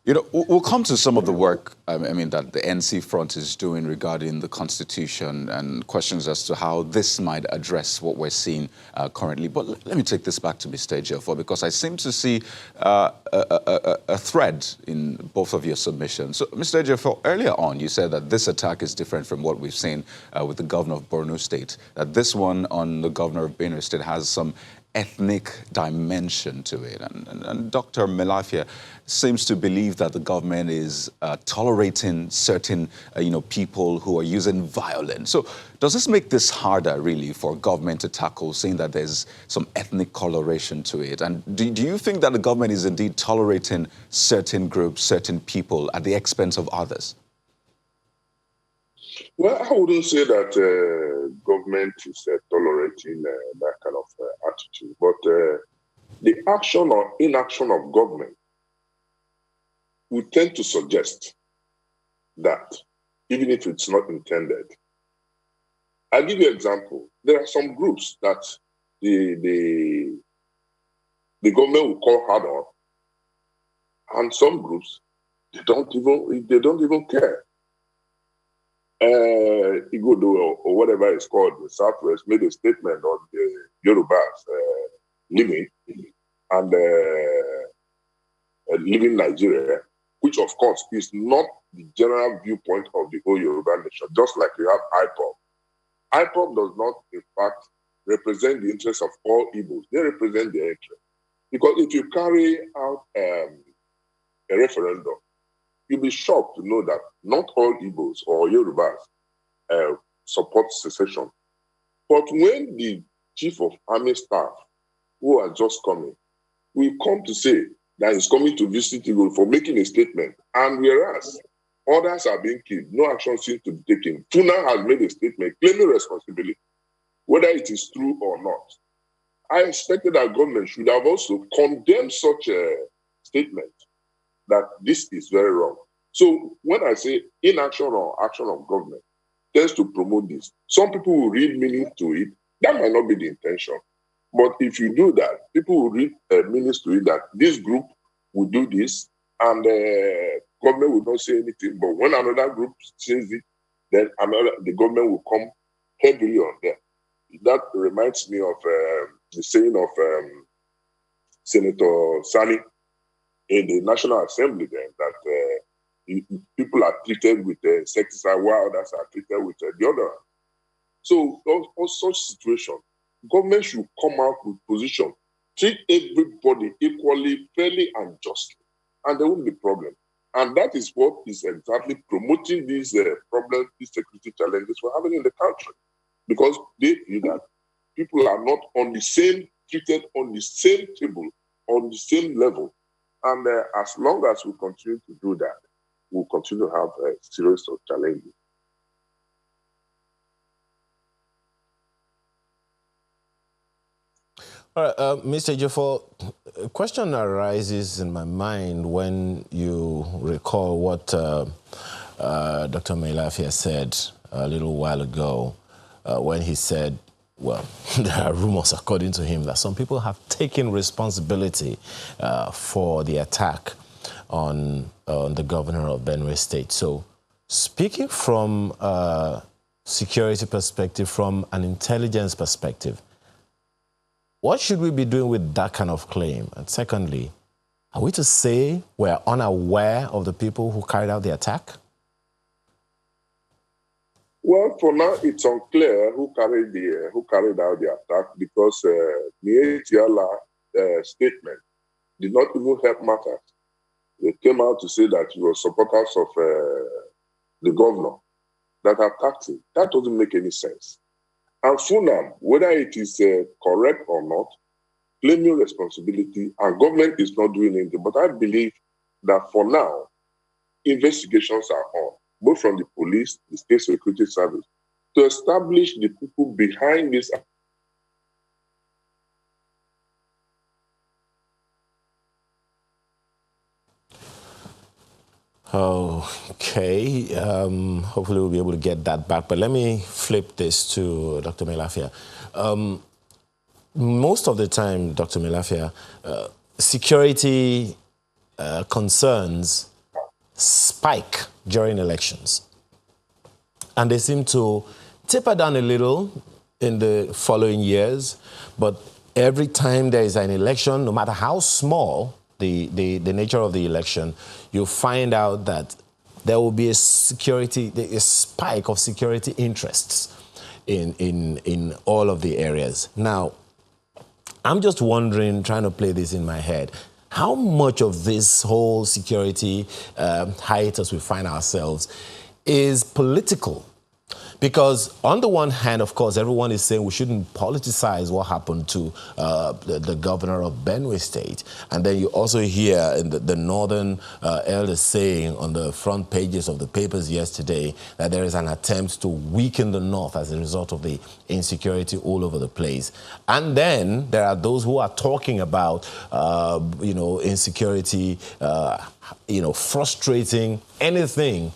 You know, we'll come to some of the work, that the NC Front is doing regarding the Constitution and questions as to how this might address what we're seeing currently. But let me take this back to Mr. Ejiofor, because I seem to see a thread in both of your submissions. So, Mr. Ejiofor, earlier on, you said that this attack is different from what we've seen with the governor of Borno State, that this one on the governor of Benue State has some ethnic dimension to it. And Dr. Melafia seems to believe that the government is tolerating certain people who are using violence. So does this make this harder, really, for government to tackle, saying that there's some ethnic coloration to it? And do you think that the government is indeed tolerating certain groups, certain people, at the expense of others? Well, I wouldn't say that government is tolerating that kind of attitude, but the action or inaction of government would tend to suggest that, even if it's not intended. I'll give you an example. There are some groups that the government will call hard on, and some groups they don't even care. Igodo or whatever it's called, the Southwest made a statement on the Yorubas living and living Nigeria, which of course is not the general viewpoint of the whole Yoruba nation, just like you have IPOB. IPOB does not, in fact, represent the interests of all Igbos. They represent their interests. Because if you carry out a referendum, you'll be shocked to know that not all Igbos or Yorubas support secession. But when the chief of army staff, who are just coming, will come to say that he's coming to visit Igbo for making a statement, and whereas others are being killed, no action seems to be taken. Funa has made a statement claiming responsibility, whether it is true or not. I expected that government should have also condemned such a statement, that this is very wrong. So when I say inaction or action of government tends to promote this, some people will read meaning to it. That might not be the intention. But if you do that, people will read meanings to it that this group will do this and government will not say anything. But when another group says it, then the government will come heavily on them. That reminds me of the saying of Senator Sani in the National Assembly then, that people are treated with insecticide while others are treated with deodorant. So, all such situations, government should come out with position, treat everybody equally, fairly, and justly, and there won't be problem. And that is what is exactly promoting these problems, these security challenges we're having in the country, because they feel that people are not on the same, treated on the same table, on the same level. And as long as we continue to do that, we'll continue to have a series of challenges. All right, Mr. Ejiofor, a question arises in my mind when you recall what Dr. Melafia said a little while ago when he said, well, there are rumors, according to him, that some people have taken responsibility for the attack on the governor of Benue State. So speaking from a security perspective, from an intelligence perspective, what should we be doing with that kind of claim? And secondly, are we to say we're unaware of the people who carried out the attack? Well, for now, it's unclear who carried out the attack, because Mietiala statement did not even help matters. They came out to say that you were supporters of the governor that attacked him. That doesn't make any sense. And Funam, whether it is correct or not, claiming responsibility, and government is not doing anything. But I believe that for now, investigations are on, both from the police, the state security service, to establish the people behind this. Okay, hopefully we'll be able to get that back. But let me flip this to Dr. Melafia. Most of the time, Dr. Melafia, security concerns spike during elections. And they seem to taper down a little in the following years. But every time there is an election, no matter how small the nature of the election, you find out that there will be a spike of security interests in all of the areas. Now, I'm just wondering, trying to play this in my head, how much of this whole security hiatus we find ourselves is political? Because on the one hand, of course, everyone is saying we shouldn't politicize what happened to the governor of Benue State. And then you also hear in the northern elders saying on the front pages of the papers yesterday that there is an attempt to weaken the north as a result of the insecurity all over the place. And then there are those who are talking about, insecurity, frustrating anything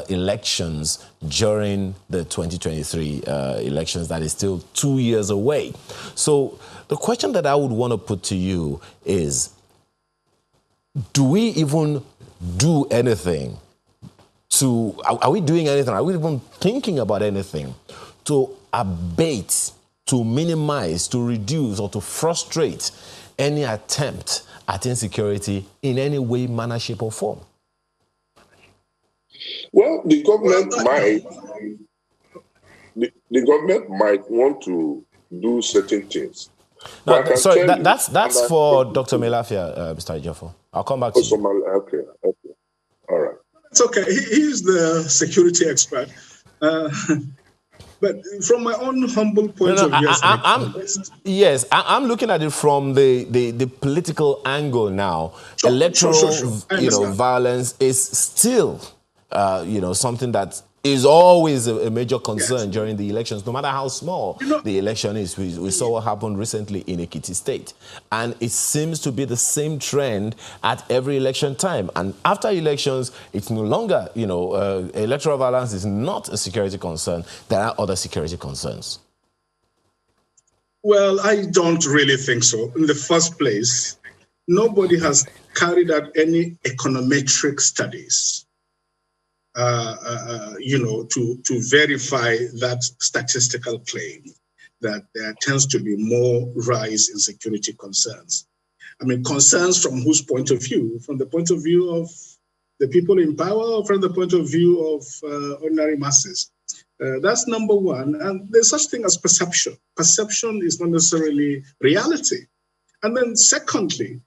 elections during the 2023 elections that is still 2 years away. So the question that I would want to put to you is, do we even do anything are we doing anything? Are we even thinking about anything to abate, to minimize, to reduce, or to frustrate any attempt at insecurity in any way, manner, shape, or form? Well, the government might want to do certain things. No, sorry, that's for Dr. Melafia, Mr. Ejiofor. I'll come back to you. Okay, all right. It's okay. He's the security expert. But from my own humble point of view, I'm looking at it from the political angle now. Sure, Electoral, violence is still, something that is always a major concern during the elections, no matter how small the election is. We saw what happened recently in Ekiti State. And it seems to be the same trend at every election time. And after elections, it's no longer, electoral violence is not a security concern. There are other security concerns. Well, I don't really think so. In the first place, nobody has carried out any econometric studies to verify that statistical claim that there tends to be more rise in security concerns. I mean, concerns from whose point of view? From the point of view of the people in power, or from the point of view of ordinary masses? That's number one. And there's such thing as perception. Perception is not necessarily reality. And then secondly,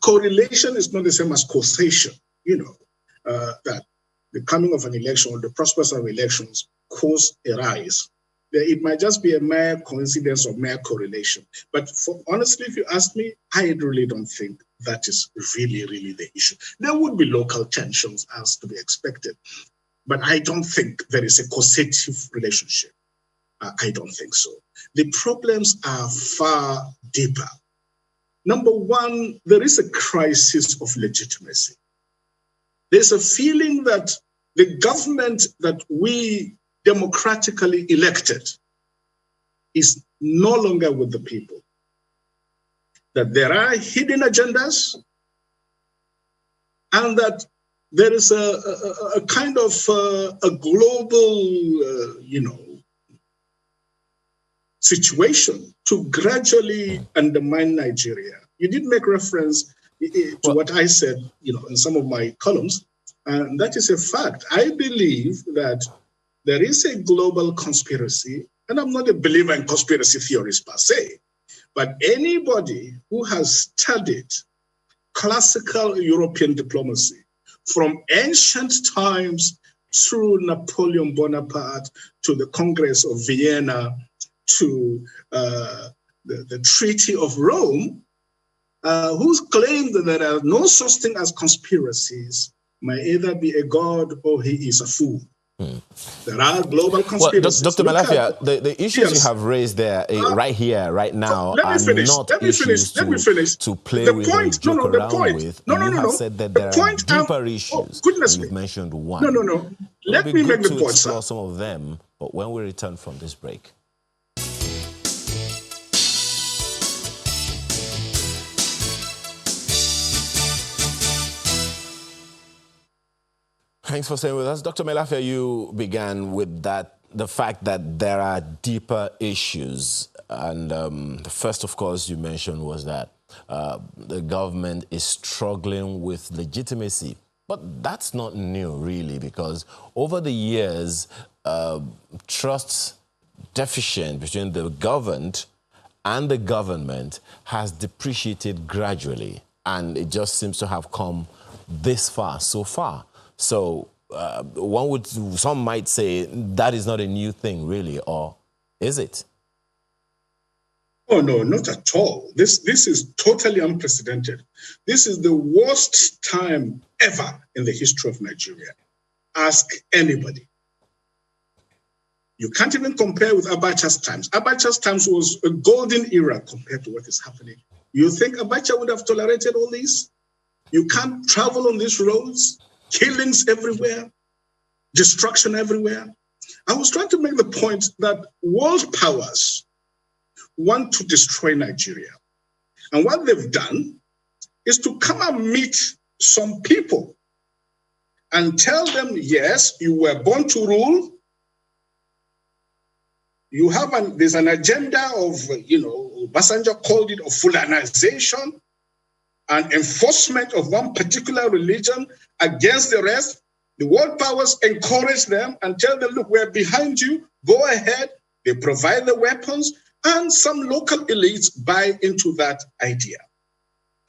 correlation is not the same as causation, that the coming of an election or the prospects of elections cause a rise. It might just be a mere coincidence or mere correlation. But honestly, if you ask me, I really don't think that is really, really the issue. There would be local tensions as to be expected, but I don't think there is a causative relationship. I don't think so. The problems are far deeper. Number one, there is a crisis of legitimacy. There's a feeling that the government that we democratically elected is no longer with the people. That there are hidden agendas, and that there is a kind of a global, situation to gradually undermine Nigeria. You did make reference to what I said, in some of my columns, and that is a fact. I believe that there is a global conspiracy, and I'm not a believer in conspiracy theories per se, but anybody who has studied classical European diplomacy from ancient times through Napoleon Bonaparte to the Congress of Vienna to the Treaty of Rome, who's claimed that there are no such thing as conspiracies may either be a god or he is a fool. There are global conspiracies. Well, Dr. Malafia, the issues Yes. you have raised there, right here, right now, let me are finish. not Let me issues finish. to play The with point- or joke no, no, the around point- with. no, And no, you no, have no. said that The there are point I'm- deeper oh, issues. goodness and you've me. mentioned one. No. It Let would me be make good the to point, explore sir. some of them, but when we return from this break. Thanks for staying with us. Dr. Malafia, you began with the fact that there are deeper issues. And the first, of course, you mentioned was that the government is struggling with legitimacy. But that's not new, really, because over the years, trust deficit between the governed and the government has depreciated gradually. And it just seems to have come this far, so far. So some might say that is not a new thing, really, or is it? Oh, no, not at all. This is totally unprecedented. This is the worst time ever in the history of Nigeria. Ask anybody. You can't even compare with Abacha's times. Abacha's times was a golden era compared to what is happening. You think Abacha would have tolerated all this? You can't travel on these roads, killings everywhere, destruction everywhere. I was trying to make the point that world powers want to destroy Nigeria. And what they've done is to come and meet some people and tell them, yes, you were born to rule. You have there's an agenda of, Obasanjo called it of Fulanization and enforcement of one particular religion against the rest. The world powers encourage them and tell them, look, we're behind you. Go ahead. They provide the weapons, and some local elites buy into that idea.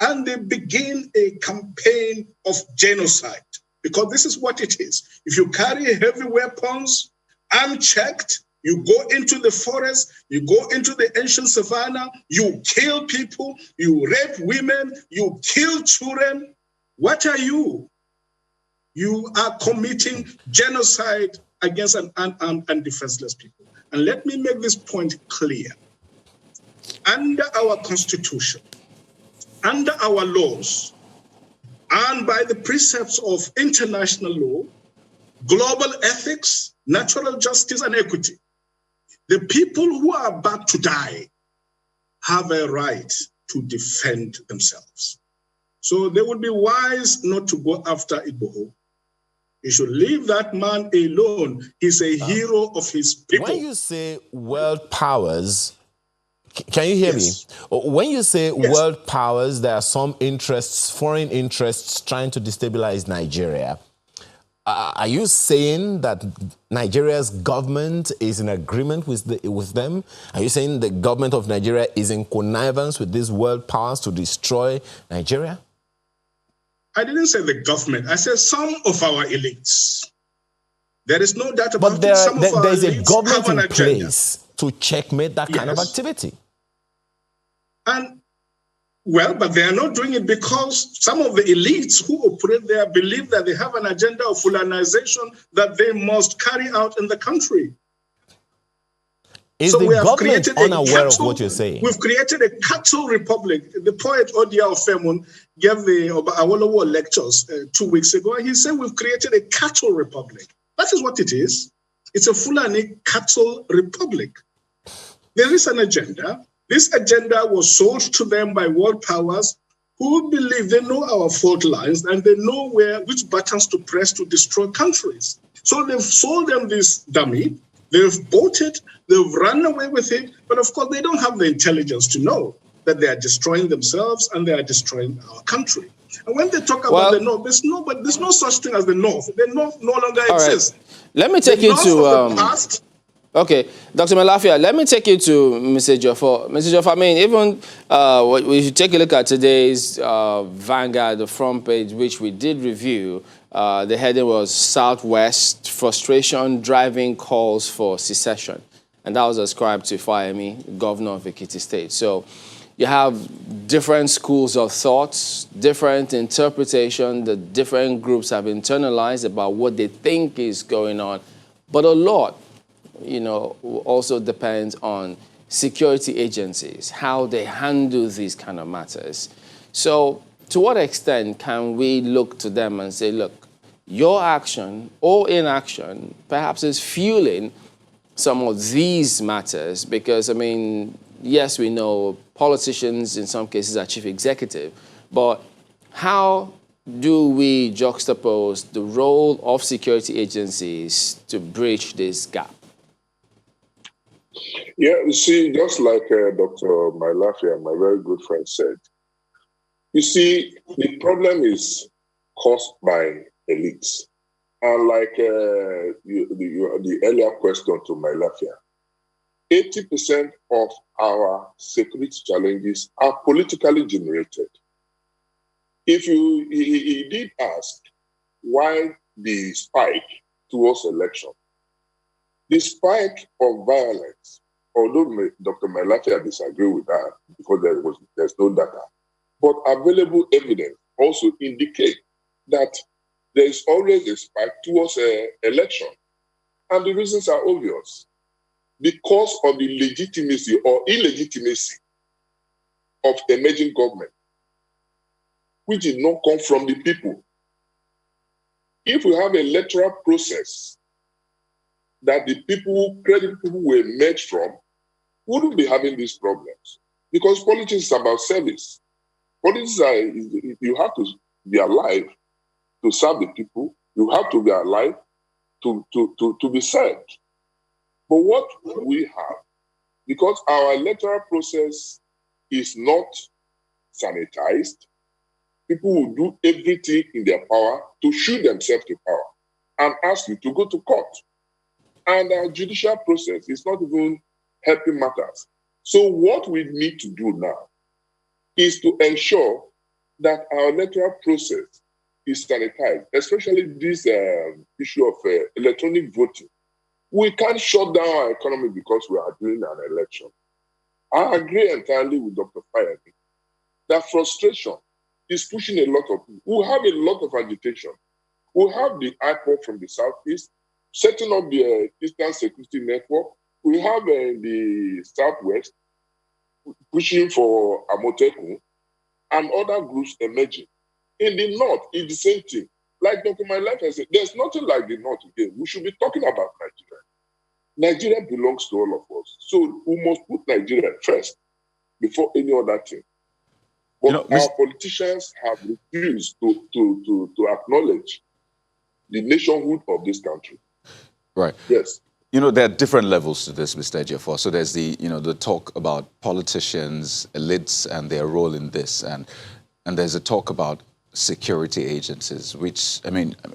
And they begin a campaign of genocide, because this is what it is. If you carry heavy weapons unchecked, you go into the forest, you go into the ancient savannah, you kill people, you rape women, you kill children. What are you? You are committing genocide against an unarmed and defenseless people. And let me make this point clear. Under our Constitution, under our laws, and by the precepts of international law, global ethics, natural justice, and equity, the people who are about to die have a right to defend themselves. So they would be wise not to go after Igboho. You should leave that man alone. He's a hero of his people. When you say world powers, can you hear Yes. me? When you say Yes. world powers, there are some interests, foreign interests, trying to destabilize Nigeria. Are you saying that Nigeria's government is in agreement with them? Are you saying the government of Nigeria is in connivance with these world powers to destroy Nigeria? I didn't say the government. I said some of our elites. There is no doubt about But it. Some of our there's a elites government have an in agenda. place to checkmate that kind of Yes. activity. And well, but they are not doing it because some of the elites who operate there believe that they have an agenda of Fulanization that they must carry out in the country. Is So the we have government created a unaware of cattle- what you're saying? We've created a cattle republic. The poet Odia Ofemun gave the Awolowo lectures 2 weeks ago, and he said we've created a cattle republic. That is what it is. It's a Fulani cattle republic. There is an agenda. This agenda was sold to them by world powers who believe they know our fault lines and they know which buttons to press to destroy countries. So they've sold them this dummy. They've bought it. They've run away with it. But of course, they don't have the intelligence to know that they are destroying themselves and they are destroying our country. And when they talk about the North, there's no such thing as the North. The North no longer exists. Let me take The you North to... of the past. Okay, Dr. Malafia, let me take you to Mr. Jofo. Mr. Jofo, I mean, even we should take a look at today's Vanguard, the front page, which we did review. The heading was Southwest Frustration Driving Calls for Secession. And that was ascribed to Fayemi, governor of Ekiti State. So you have different schools of thoughts, different interpretation that different groups have internalized about what they think is going on. But a lot, also depends on security agencies, how they handle these kind of matters. So to what extent can we look to them and say, look, your action or inaction perhaps is fueling some of these matters? Because, yes, we know politicians in some cases are chief executive, but how do we juxtapose the role of security agencies to bridge this gap? Yeah, you see, just like Dr. Mailafia, my very good friend, said, you see, the problem is caused by elites. And like the earlier question to Mailafia, 80% of our security challenges are politically generated. If he did ask why the spike towards election, the spike of violence, although Dr. Mailafia disagree with that because there's no data, but available evidence also indicate that there is always a spike towards election. And the reasons are obvious. Because of the legitimacy or illegitimacy of emerging government, which did not come from the people. If we have an electoral process that the credible people will emerge from, wouldn't be having these problems. Because politics is about service. Politics you have to be alive to serve the people. You have to be alive to be served. But what we have, because our electoral process is not sanitized, people will do everything in their power to shoot themselves to power and ask you to go to court. And our judicial process is not even helping matters. So what we need to do now is to ensure that our electoral process is sanitized, especially this issue of electronic voting. We can't shut down our economy because we are doing an election. I agree entirely with Dr. Fayemi that frustration is pushing a lot of people. We have a lot of agitation. We have the IPOB from the Southeast, setting up the Eastern Security Network. We have the Southwest pushing for Amotekun and other groups emerging. In the North, it's the same thing. Like Dr. Mailafia said, there's nothing like the North again. We should be talking about Nigeria. Nigeria belongs to all of us. So we must put Nigeria first before any other thing. But our politicians have refused to acknowledge the nationhood of this country. Right. Yes. There are different levels to this, Mr. Ejiofor. So there's the talk about politicians, elites, and their role in this. And there's a talk about security agencies, which,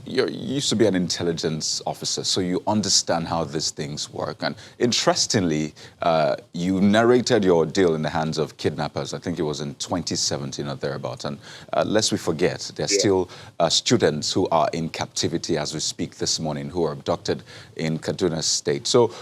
you used to be an intelligence officer, so you understand how these things work. And interestingly, you narrated your deal in the hands of kidnappers. I think it was in 2017 or thereabouts. And lest we forget, there are still students who are in captivity as we speak this morning, who are abducted in Kaduna State. So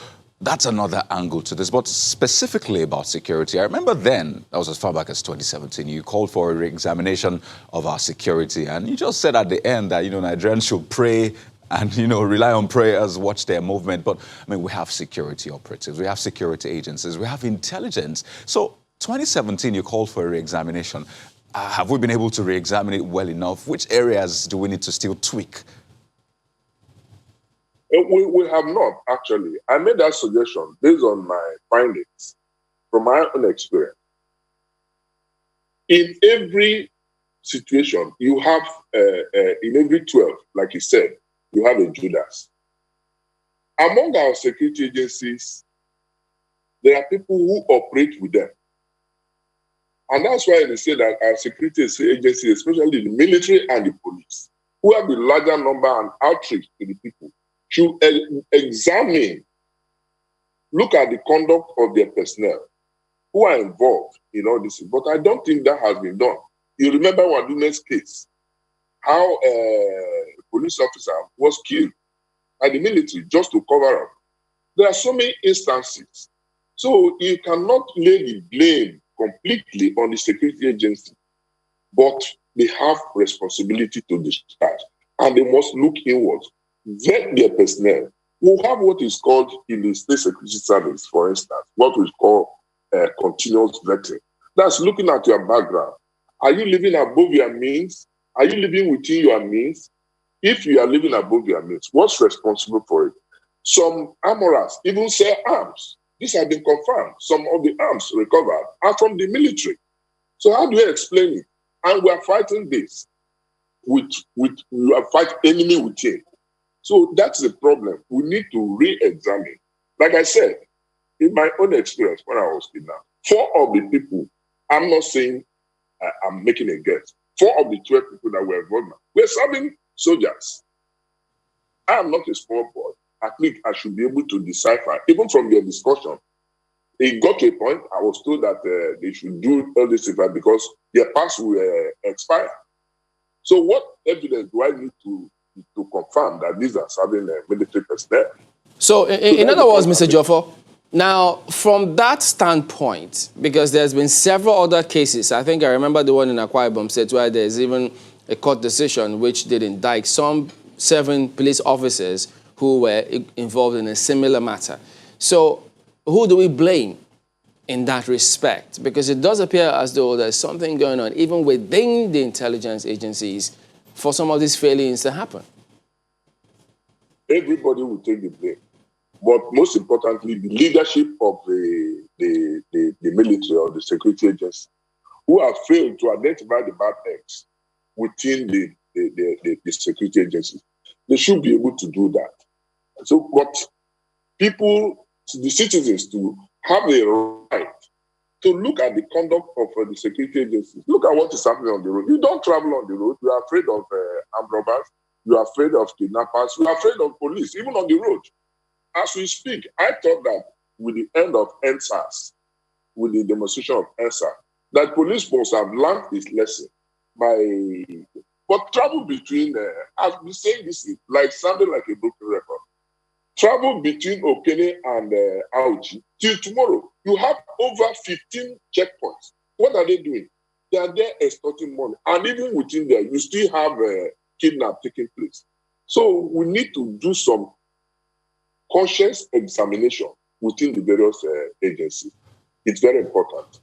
that's another angle to this, but specifically about security. I remember then, that was as far back as 2017, you called for a re-examination of our security, and you just said at the end that, Nigerians should pray and, rely on prayers, watch their movement. But, we have security operatives, we have security agencies, we have intelligence. So 2017, you called for a re-examination. Have we been able to re-examine it well enough? Which areas do we need to still tweak? We have not, actually. I made that suggestion based on my findings from my own experience. In every situation, you have, in every 12, like you said, you have a Judas. Among our security agencies, there are people who operate with them. And that's why they say that our security agencies, especially the military and the police, who have the larger number and outreach to the people, should examine, look at the conduct of their personnel who are involved in all this. But I don't think that has been done. You remember Wadune's case, how a police officer was killed by the military just to cover up. There are so many instances. So you cannot lay the blame completely on the security agency, but they have responsibility to discharge, and they must look inwards, vet their personnel. We have what is called in the State Security Service, for instance, what we call continuous vetting. That's looking at your background. Are you living above your means? Are you living within your means? If you are living above your means, what's responsible for it? Some armorers even sell arms. This has been confirmed. Some of the arms recovered are from the military. So how do you explain it? And we are fighting this we are fighting enemy within. So that's the problem. We need to re-examine. Like I said, in my own experience when I was kidnapped, 4 of the people, I'm not saying I'm making a guess, 4 of the 12 people that were involved were serving soldiers. I am not a small boy. I think I should be able to decipher, even from your discussion. It got to a point, I was told that they should do all this because their pass will expire. So what evidence do I need to confirm that these are serving military personnel? So in other words, Mr. Joffo, now from that standpoint, because there's been several other cases, I think I remember the one in Akwa Ibom State where there's even a court decision which did indict some 7 police officers who were involved in a similar matter. So who do we blame in that respect? Because it does appear as though there's something going on even within the intelligence agencies for some of these failings to happen. Everybody will take the blame. But most importantly, the leadership of the military or the security agency who have failed to identify the bad eggs within the security agencies. They should be able to do that. So, but people, the citizens, to have a right to look at the conduct of the security agencies. Look at what is happening on the road. You don't travel on the road. You are afraid of armed robbers. You are afraid of kidnappers. You are afraid of police, even on the road. As we speak, I thought that with the end of NSAS, with the demonstration of NSAS, that police must have learned its lesson but travel between, I've been saying this like sounding like a broken record. Travel between Okene and Auchi till tomorrow. You have over 15 checkpoints. What are they doing? They are there extorting money. And even within there, you still have kidnap taking place. So we need to do some conscious examination within the various agencies. It's very important.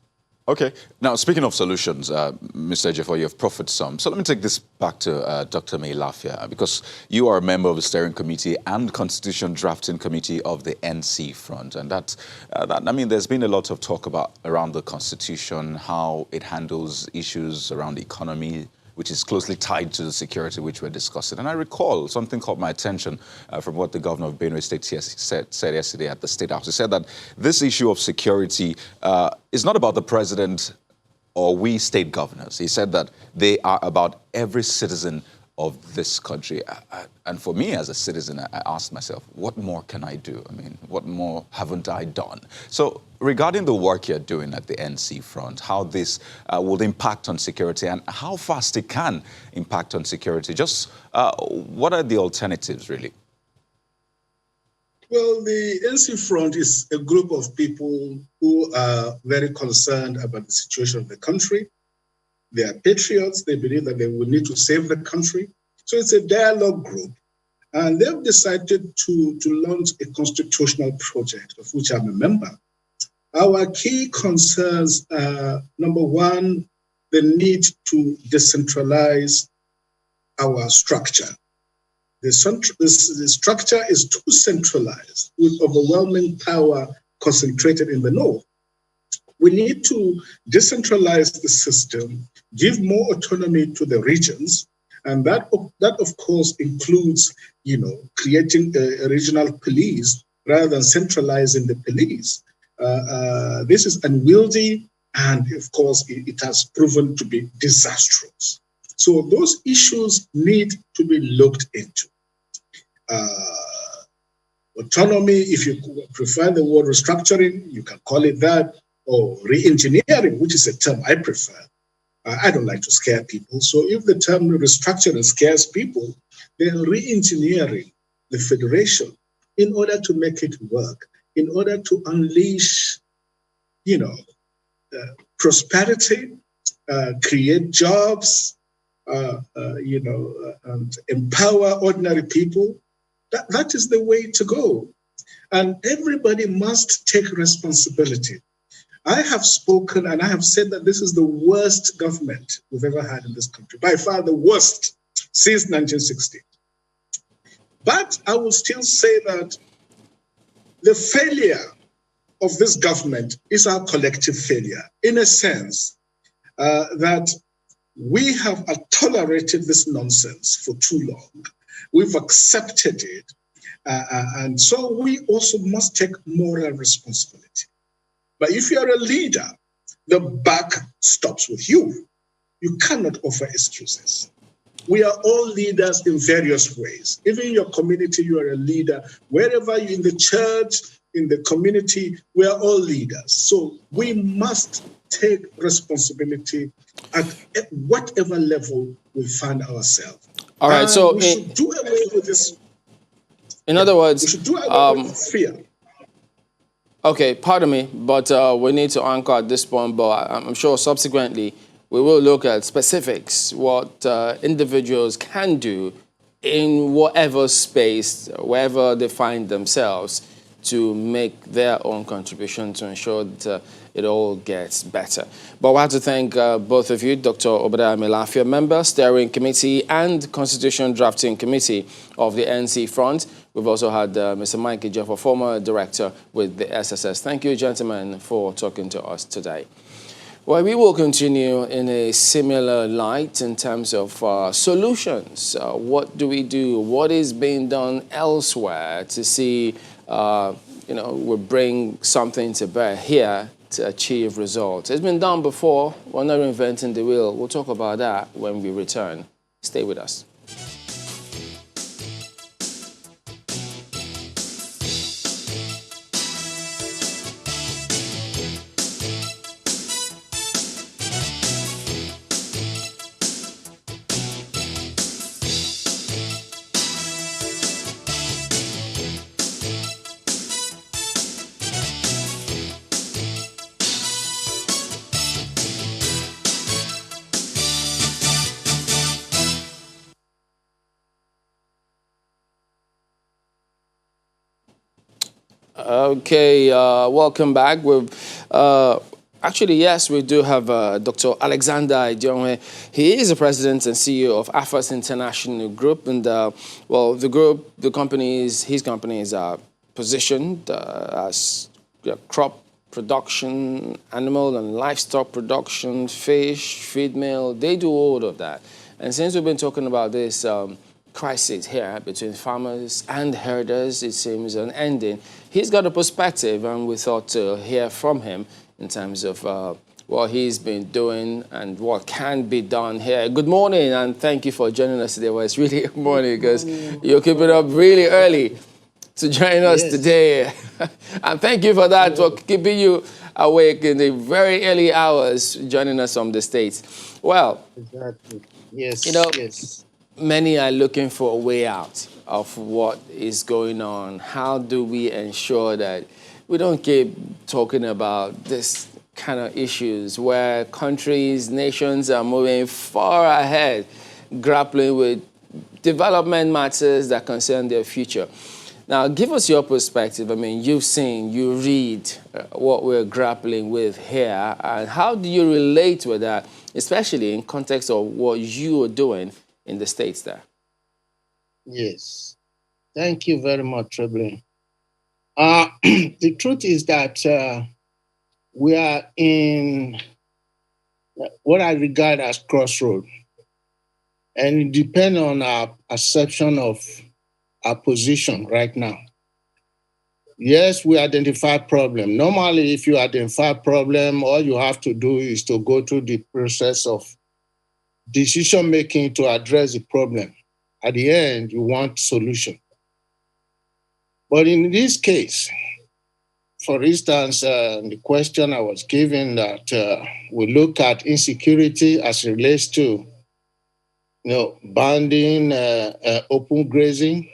Okay. Now, speaking of solutions, Mr. Ejiofor, you've proffered some. So let me take this back to Dr. May Lafia, because you are a member of the Steering Committee and Constitution Drafting Committee of the NC Front. And I mean, there's been a lot of talk around the Constitution, how it handles issues around the economy, which is closely tied to the security which we're discussing. And I recall something caught my attention from what the governor of Benue State said yesterday at the State House. He said that this issue of security is not about the president or we state governors. He said that they are about every citizen of this country. And for me as a citizen, I asked myself, what more can I do? I mean, what more haven't I done? So regarding the work you're doing at the NC Front, how this will impact on security and how fast it can impact on security, just what are the alternatives really? Well, the NC Front is a group of people who are very concerned about the situation of the country. They are patriots. They believe that they will need to save the country. So it's a dialogue group. And they've decided to launch a constitutional project, of which I'm a member. Our key concerns are, number one, the need to decentralize our structure. The structure is too centralized, with overwhelming power concentrated in the north. We need to decentralize the system, give more autonomy to the regions, and that of course includes, creating a regional police rather than centralizing the police. This is unwieldy, and of course, it has proven to be disastrous. So those issues need to be looked into. Autonomy, if you prefer the word restructuring, you can call it that, or re-engineering, which is a term I prefer. I don't like to scare people. So if the term restructuring scares people, then re-engineering the federation in order to make it work, in order to unleash, prosperity, create jobs, and empower ordinary people. That is the way to go. And everybody must take responsibility. I have spoken and I have said that this is the worst government we've ever had in this country, by far the worst since 1960. But I will still say that the failure of this government is our collective failure, in a sense that we have tolerated this nonsense for too long. We've accepted it. And so we also must take moral responsibility. But if you're a leader, the buck stops with you. You cannot offer excuses. We are all leaders in various ways. Even in your community, you are a leader. Wherever you're in the church, in the community, we are all leaders. So we must take responsibility at whatever level we find ourselves. All right, so we should do away with this. In other words, we should do away with fear. Okay, pardon me, but we need to anchor at this point, but I'm sure subsequently we will look at specifics, what individuals can do in whatever space, wherever they find themselves, to make their own contribution to ensure that it all gets better. But I want to thank both of you, Dr. Obadiah Melafia, member, Steering Committee and Constitution Drafting Committee of the NC Front. We've also had Mr. Mike Ejiofor, former director with the SSS. Thank you, gentlemen, for talking to us today. Well, we will continue in a similar light in terms of solutions. What do we do? What is being done elsewhere to see, we bring something to bear here to achieve results? It's been done before. We're not reinventing the wheel. We'll talk about that when we return. Stay with us. Okay, welcome back. Actually, yes, we do have Dr. Alexander Idionwe. He is the president and CEO of AFAS International Group, and his companies are positioned as crop production, animal and livestock production, fish, feed mill. They do all of that. And since we've been talking about this crisis here between farmers and herders, it seems unending. He's got a perspective, and we thought to hear from him in terms of what he's been doing and what can be done here. Good morning, and thank you for joining us today. Well, it's really good morning because you're keeping up really early to join us today. And thank you for that, for keeping you awake in the very early hours, joining us from the States. Well, exactly. Yes, yes. Many are looking for a way out of what is going on. How do we ensure that we don't keep talking about this kind of issues where countries, nations are moving far ahead, grappling with development matters that concern their future? Now, give us your perspective. I mean, you've seen, you read what we're grappling with here, and how do you relate with that, especially in context of what you are doing in the States there? Yes. Thank you very much, Treblin. The truth is that we are in what I regard as crossroad, and it depends on our perception of our position right now. Yes, we identify problem. Normally, if you identify problem, all you have to do is to go through the process of decision-making to address the problem. At the end, you want solution. But in this case, for instance, the question I was given that we look at insecurity as it relates to, banding, open grazing.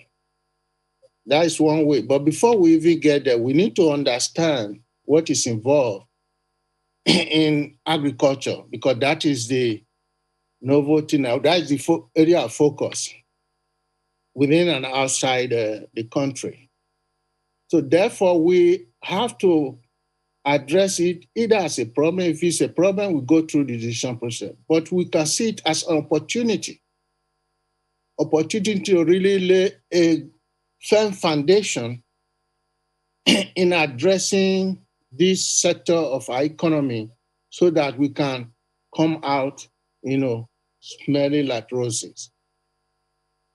That is one way. But before we even get there, we need to understand what is involved in agriculture, because that is the novelty now. That is the area of focus within and outside the country. So therefore, we have to address it either as a problem. If it's a problem, we go through the decision process. But we can see it as an opportunity to really lay a firm foundation in addressing this sector of our economy so that we can come out, smelling like roses.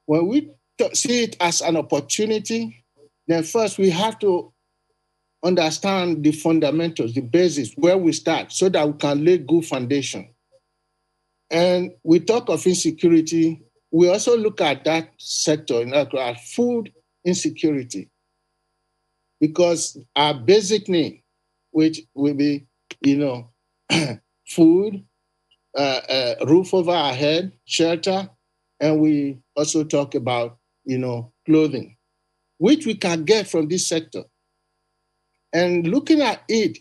When we see it as an opportunity, then first we have to understand the fundamentals, the basis, where we start, so that we can lay good foundation. And we talk of insecurity, we also look at that sector, at food insecurity, because our basic need, which will be, food, roof over our head, shelter, and we also talk about, clothing, which we can get from this sector. And looking at it,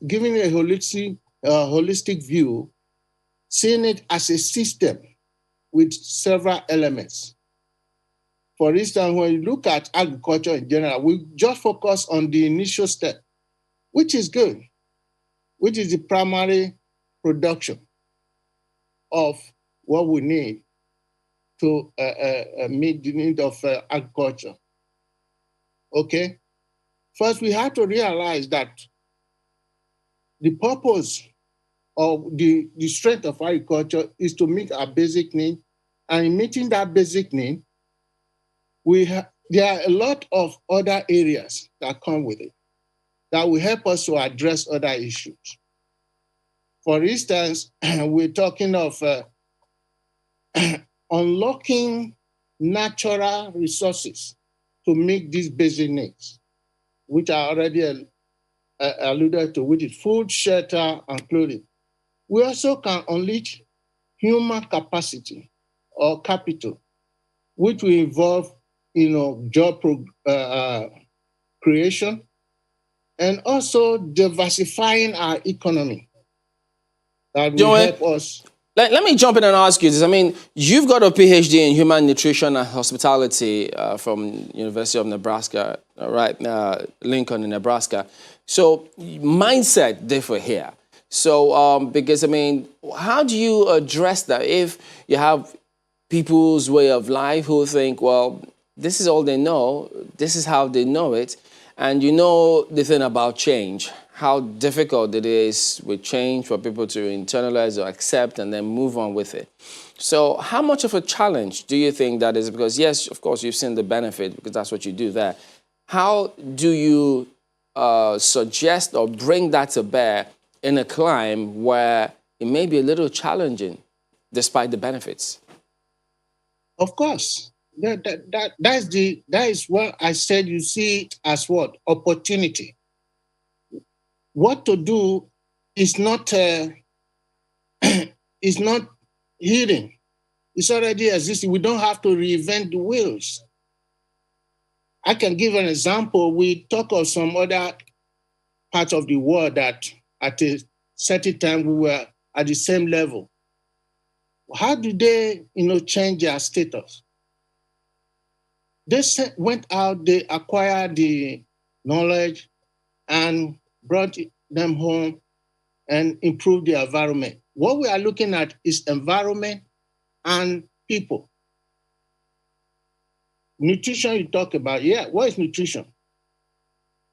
giving a holistic view, seeing it as a system with several elements. For instance, when you look at agriculture in general, we just focus on the initial step, which is good, which is the primary production of what we need to meet the need of agriculture. Okay? First, we have to realize that the purpose of the strength of agriculture is to meet our basic need. And in meeting that basic need, there are a lot of other areas that come with it that will help us to address other issues. For instance, we're talking of unlocking natural resources to meet these basic needs, which I already alluded to, which is food, shelter, and clothing. We also can unleash human capacity or capital, which will involve, job creation, and also diversifying our economy. That will help us. Let me jump in and ask you this. I mean, you've got a PhD in human nutrition and hospitality from University of Nebraska, right? Lincoln in Nebraska. So mindset differ here. So because, I mean, how do you address that if you have people's way of life who think, well, this is all they know, this is how they know it, and you know the thing about change, how difficult it is with change for people to internalize or accept and then move on with it. So how much of a challenge do you think that is? Because yes, of course, you've seen the benefit because that's what you do there. How do you suggest or bring that to bear in a climb where it may be a little challenging despite the benefits? Of course. That is what I said. You see it as what? Opportunity. What to do is not is not hidden. It's already existing. We don't have to reinvent the wheels. I can give an example. We talk of some other parts of the world that at a certain time we were at the same level. How do they, change their status? They went out, they acquired the knowledge and brought them home and improved the environment. What we are looking at is environment and people. Nutrition you talk about, what is nutrition?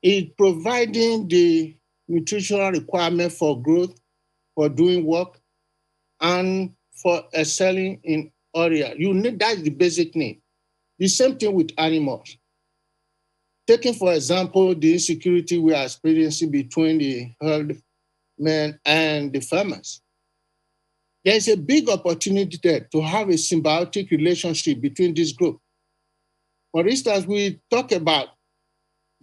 It's providing the nutritional requirement for growth, for doing work, and for excelling in area. You need, that's the basic need. The same thing with animals. Taking, for example, the insecurity we are experiencing between the herdmen and the farmers. There is a big opportunity there to have a symbiotic relationship between this group. For instance, we talk about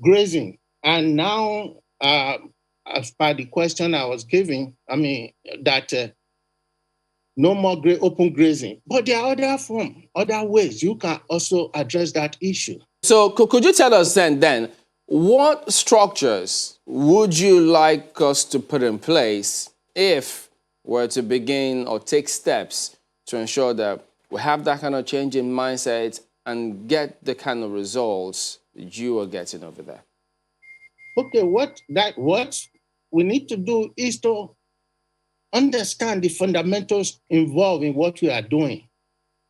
grazing, and now, as per the question I was giving, that no more open grazing. But there are other ways you can also address that issue. So could you tell us then, What structures would you like us to put in place if we're to begin or take steps to ensure that we have that kind of change in mindset and get the kind of results you are getting over there? Okay, what we need to do is to understand the fundamentals involved in what we are doing.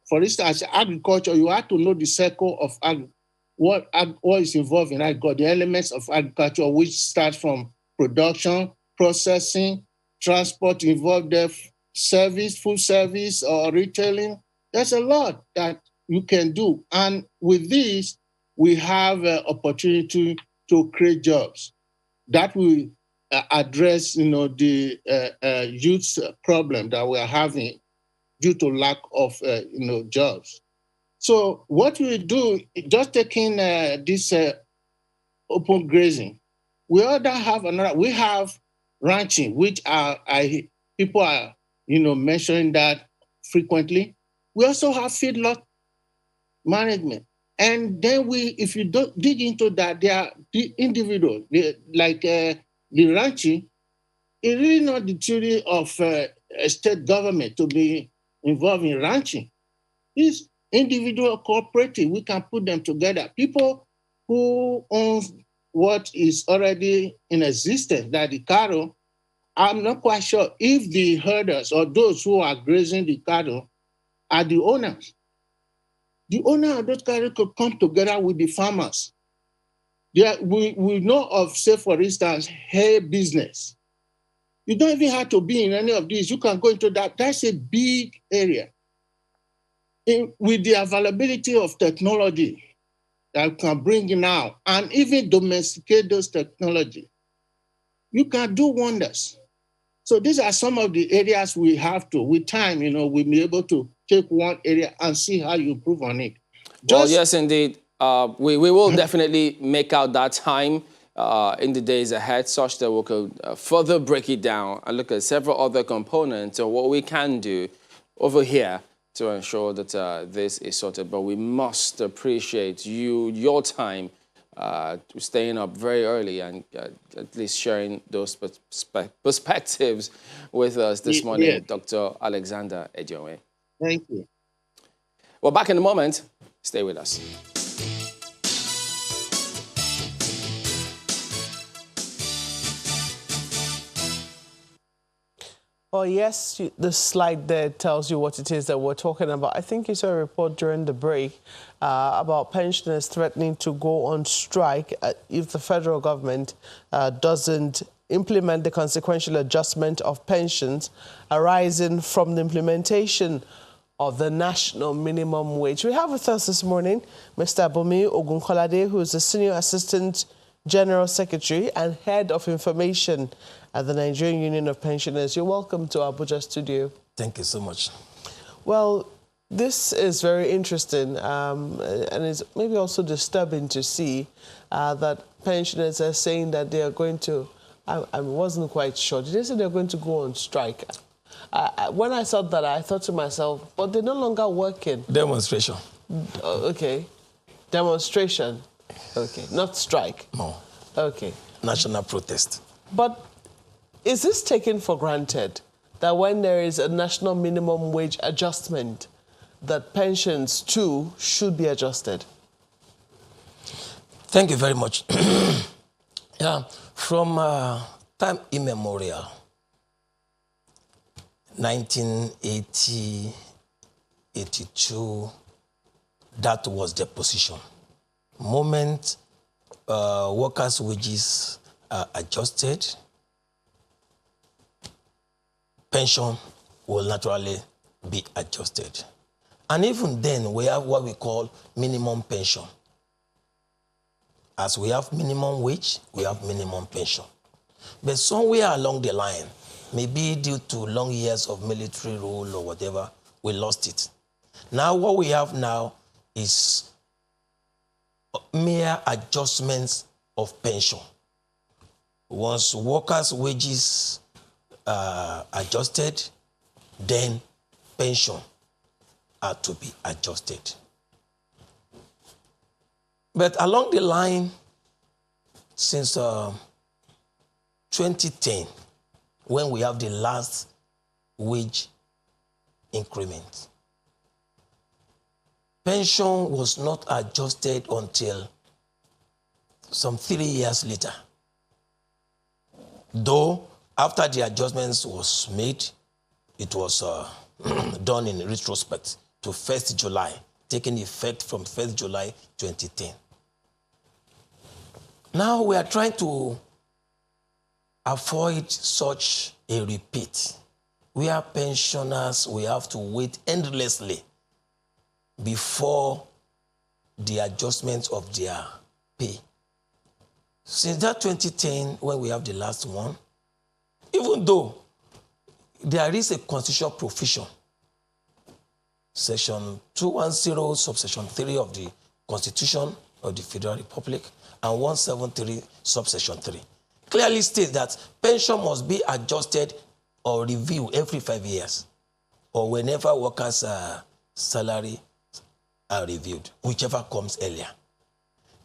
For instance, agriculture, you have to know the circle of what is involved in agriculture, the elements of agriculture, which start from production, processing, transport involved there, service, food service, or retailing. There's a lot that you can do. And with this, we have an opportunity to create jobs that will address, the youth problem that we are having due to lack of, jobs. So what we do, just taking this open grazing, we have ranching, which people are, mentioning that frequently. We also have feedlot management. And then if you don't dig into that, they are the individual, like the ranching, it's really not the duty of a state government to be involved in ranching. It's individual cooperative. We can put them together. People who own what is already in existence, that the cattle, I'm not quite sure if the herders or those who are grazing the cattle are the owners. The owner of those cattle could come together with the farmers. We know of, say, for instance, hay business. You don't even have to be in any of these. You can go into that. That's a big area. With the availability of technology that we can bring now and even domesticate those technology, you can do wonders. So these are some of the areas we have to, with time, we'll be able to take one area and see how you improve on it. Well, yes, indeed. We will definitely make out that time in the days ahead such that we could further break it down and look at several other components of what we can do over here to ensure that this is sorted. But we must appreciate your time staying up very early and at least sharing those perspectives with us this morning, Yeah. Dr. Alexander Ejonwe. Thank you. Well, back in a moment. Stay with us. Well, yes, the slide there tells you what it is that we're talking about. I think you saw a report during the break about pensioners threatening to go on strike if the federal government doesn't implement the consequential adjustment of pensions arising from the implementation of the national minimum wage. We have with us this morning Mr. Bumi Ogunkolade, who is the Senior Assistant General Secretary and Head of Information at the Nigerian Union of Pensioners. You're welcome to our Abuja studio. Thank you so much. Well, this is very interesting and it's maybe also disturbing to see that pensioners are saying that they are going to, I wasn't quite sure, did they say they're going to go on strike? When I saw that, I thought to myself, but they're no longer working. Demonstration. Okay. Demonstration. Okay. Not strike. No. Okay. National protest. But is this taken for granted that when there is a national minimum wage adjustment, that pensions too should be adjusted? Thank you very much. Yeah, from time immemorial, 1980, 82, that was the position. Moment workers' wages are adjusted, pension will naturally be adjusted. And even then, we have what we call minimum pension. As we have minimum wage, we have minimum pension. But somewhere along the line, maybe due to long years of military rule or whatever, we lost it. Now what we have now is mere adjustments of pension. Once workers' wages are adjusted, then pension are to be adjusted. But along the line, since 2010, when we have the last wage increment. Pension was not adjusted until some 3 years later. Though after the adjustments was made, it was done in retrospect to 1st July, taking effect from 1st July 2010. Now we are trying to avoid such a repeat. We are pensioners, we have to wait endlessly before the adjustment of their pay. Since that 2010, when we have the last one, even though there is a constitutional provision, Section 210, subsection 3 of the Constitution of the Federal Republic, and 173, subsection 3, clearly states that pension must be adjusted or reviewed every 5 years, or whenever workers' salary are reviewed, whichever comes earlier.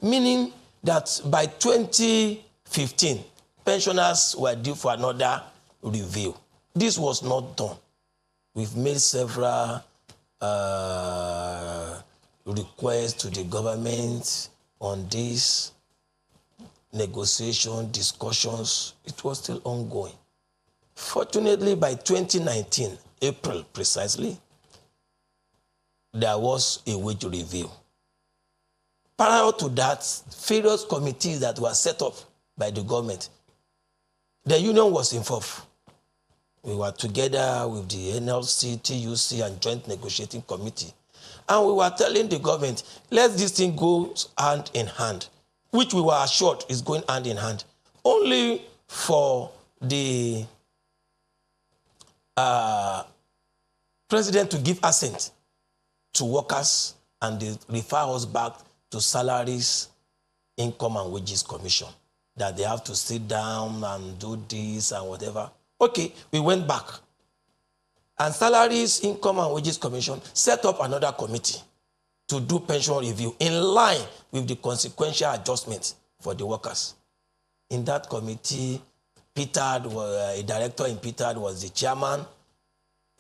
Meaning that by 2015, pensioners were due for another review. This was not done. We've made several requests to the government on this, negotiation, discussions. It was still ongoing. Fortunately, by 2019, April precisely, there was a wage review. Prior to that, various committees that were set up by the government, the union was involved. We were together with the NLC, TUC, and Joint Negotiating Committee. And we were telling the government, let this thing go hand in hand, which we were assured is going hand in hand. Only for the president to give assent to workers and they refer us back to Salaries, Income and Wages Commission, that they have to sit down and do this and whatever. Okay, we went back. And Salaries, Income and Wages Commission set up another committee to do pension review in line with the consequential adjustment for the workers. In that committee, Peter, a director in Peter was the chairman.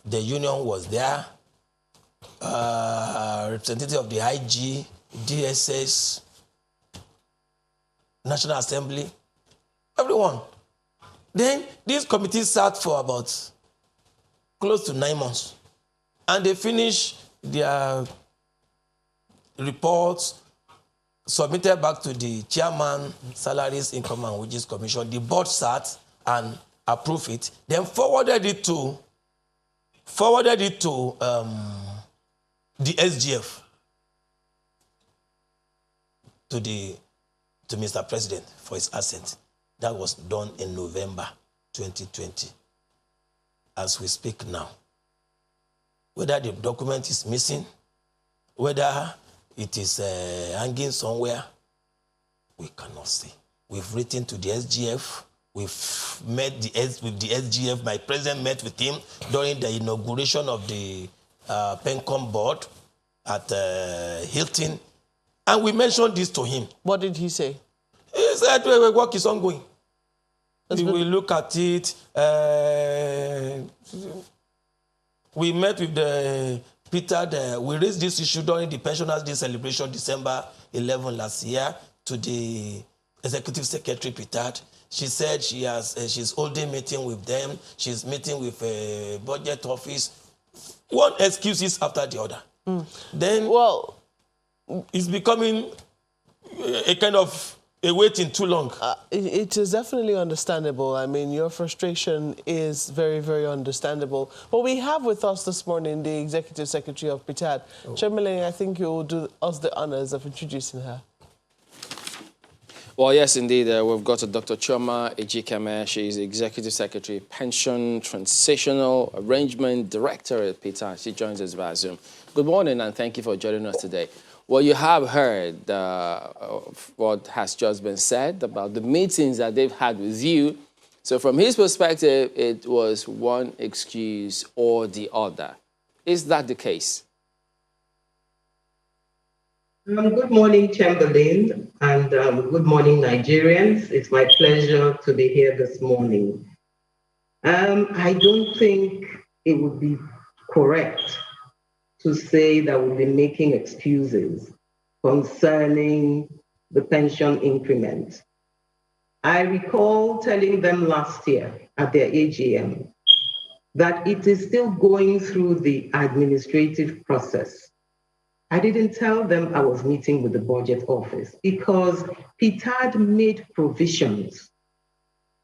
The union was there. Representative of the IG, DSS, National Assembly, everyone. Then this committee sat for about close to 9 months. And they finished their reports, submitted back to the chairman, Salaries, Income and Wages Commission. The board sat and approved it, then forwarded it to the SGF, to Mr. President for his assent. That was done in November 2020. As we speak now, whether the document is missing, whether it is hanging somewhere, we cannot say. We've written to the SGF. We've met with the SGF. My president met with him during the inauguration of the PENCOM board at Hilton. And we mentioned this to him. What did he say? He said, work is ongoing. We will look at it. We met with the Peter. We raised this issue during the Pensioners' Day celebration, December 11 last year, to the Executive Secretary, Peter. She said she's holding meeting with them. She's meeting with a budget office. One excuses after the other. Then, well, it's becoming a kind of waiting too long. It is definitely understandable. I mean, your frustration is very, very understandable. But we have with us this morning the Executive Secretary of PITAD. Chemele, I think you will do us the honors of introducing her. Well, yes, indeed. We've got Dr. Chioma Ejikeme. She's Executive Secretary, Pension Transitional Arrangement Director at PITAD. She joins us via Zoom. Good morning, and thank you for joining us today. Well, you have heard what has just been said about the meetings that they've had with you. So from his perspective, it was one excuse or the other. Is that the case? Good morning, Chamberlain, and good morning, Nigerians. It's my pleasure to be here this morning. I don't think it would be correct to say that we'll be making excuses concerning the pension increment. I recall telling them last year at their AGM that it is still going through the administrative process. I didn't tell them I was meeting with the budget office because PTAD made provisions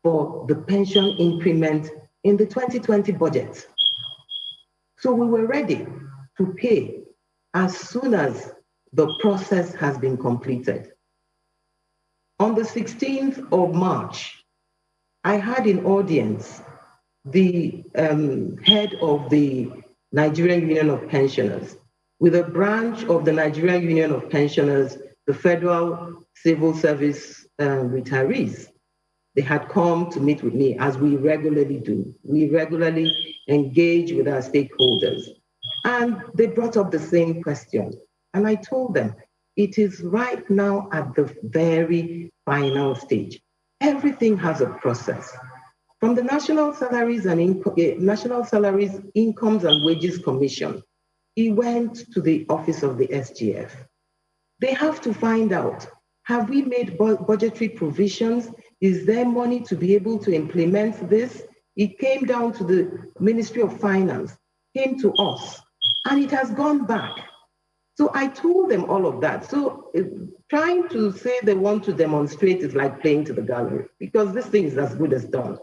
for the pension increment in the 2020 budget. So we were ready to pay as soon as the process has been completed. On the 16th of March, I had in audience the head of the Nigerian Union of Pensioners, with a branch of the Nigerian Union of Pensioners, the Federal Civil Service retirees. They had come to meet with me, as we regularly do. We regularly engage with our stakeholders. And they brought up the same question. And I told them, it is right now at the very final stage. Everything has a process. From the National Salaries Incomes and Wages Commission, he went to the office of the SGF. They have to find out, have we made budgetary provisions? Is there money to be able to implement this? It came down to the Ministry of Finance, came to us, and it has gone back. So I told them all of that. So trying to say they want to demonstrate is like playing to the gallery, because this thing is as good as done.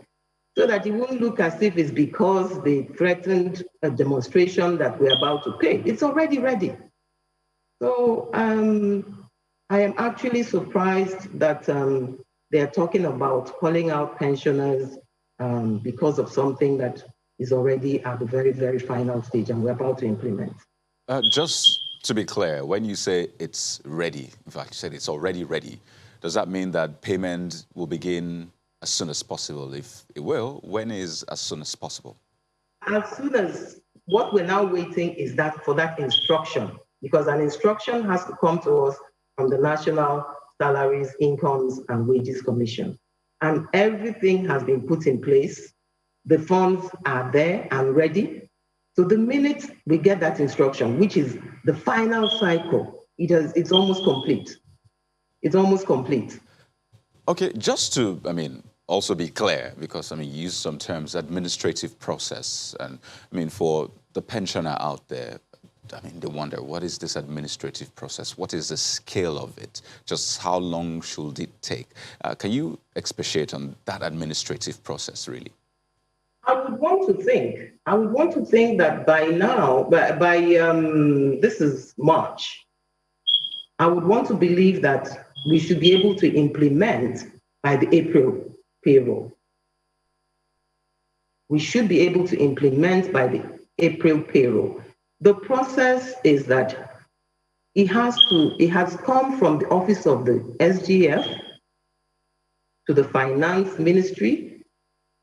So that it won't look as if it's because they threatened a demonstration that we're about to pay. It's already ready. So I am actually surprised that they're talking about calling out pensioners because of something that is already at the very, very final stage and we're about to implement. Just to be clear, when you say it's ready, in fact, you said it's already ready, does that mean that payment will begin as soon as possible? If it will, when is as soon as possible? As soon as, what we're now waiting is that for that instruction, because an instruction has to come to us from the National Salaries, Incomes and Wages Commission. And everything has been put in place. The funds are there and ready. So the minute we get that instruction, which is the final cycle, it's almost complete. It's almost complete. Okay, just to, also be clear, because, you use some terms, administrative process. And, for the pensioner out there, they wonder, what is this administrative process? What is the scale of it? Just how long should it take? Can you expatiate on that administrative process, really? I would want to think that by now, by this is March, I would want to believe that we should be able to implement by the April payroll. We should be able to implement by the April payroll. The process is that it has come from the office of the SGF to the Finance Ministry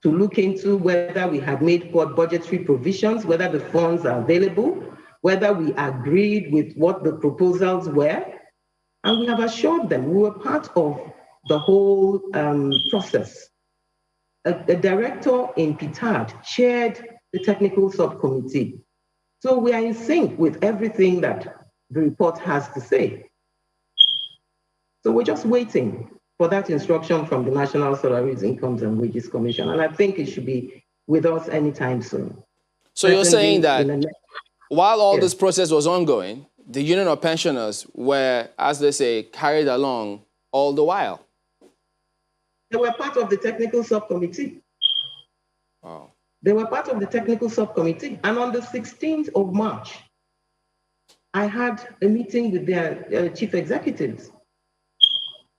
to look into whether we had made budgetary provisions, whether the funds are available, whether we agreed with what the proposals were, and we have assured them we were part of the whole process. A director in PTAD chaired the technical subcommittee. So we are in sync with everything that the report has to say. So we're just waiting for that instruction from the National Salaries, Incomes and Wages Commission. And I think it should be with us anytime soon. So you're saying that while all this process was ongoing, the Union of Pensioners were, as they say, carried along all the while? They were part of the technical subcommittee. Wow. They were part of the technical subcommittee. And on the 16th of March, I had a meeting with their chief executives.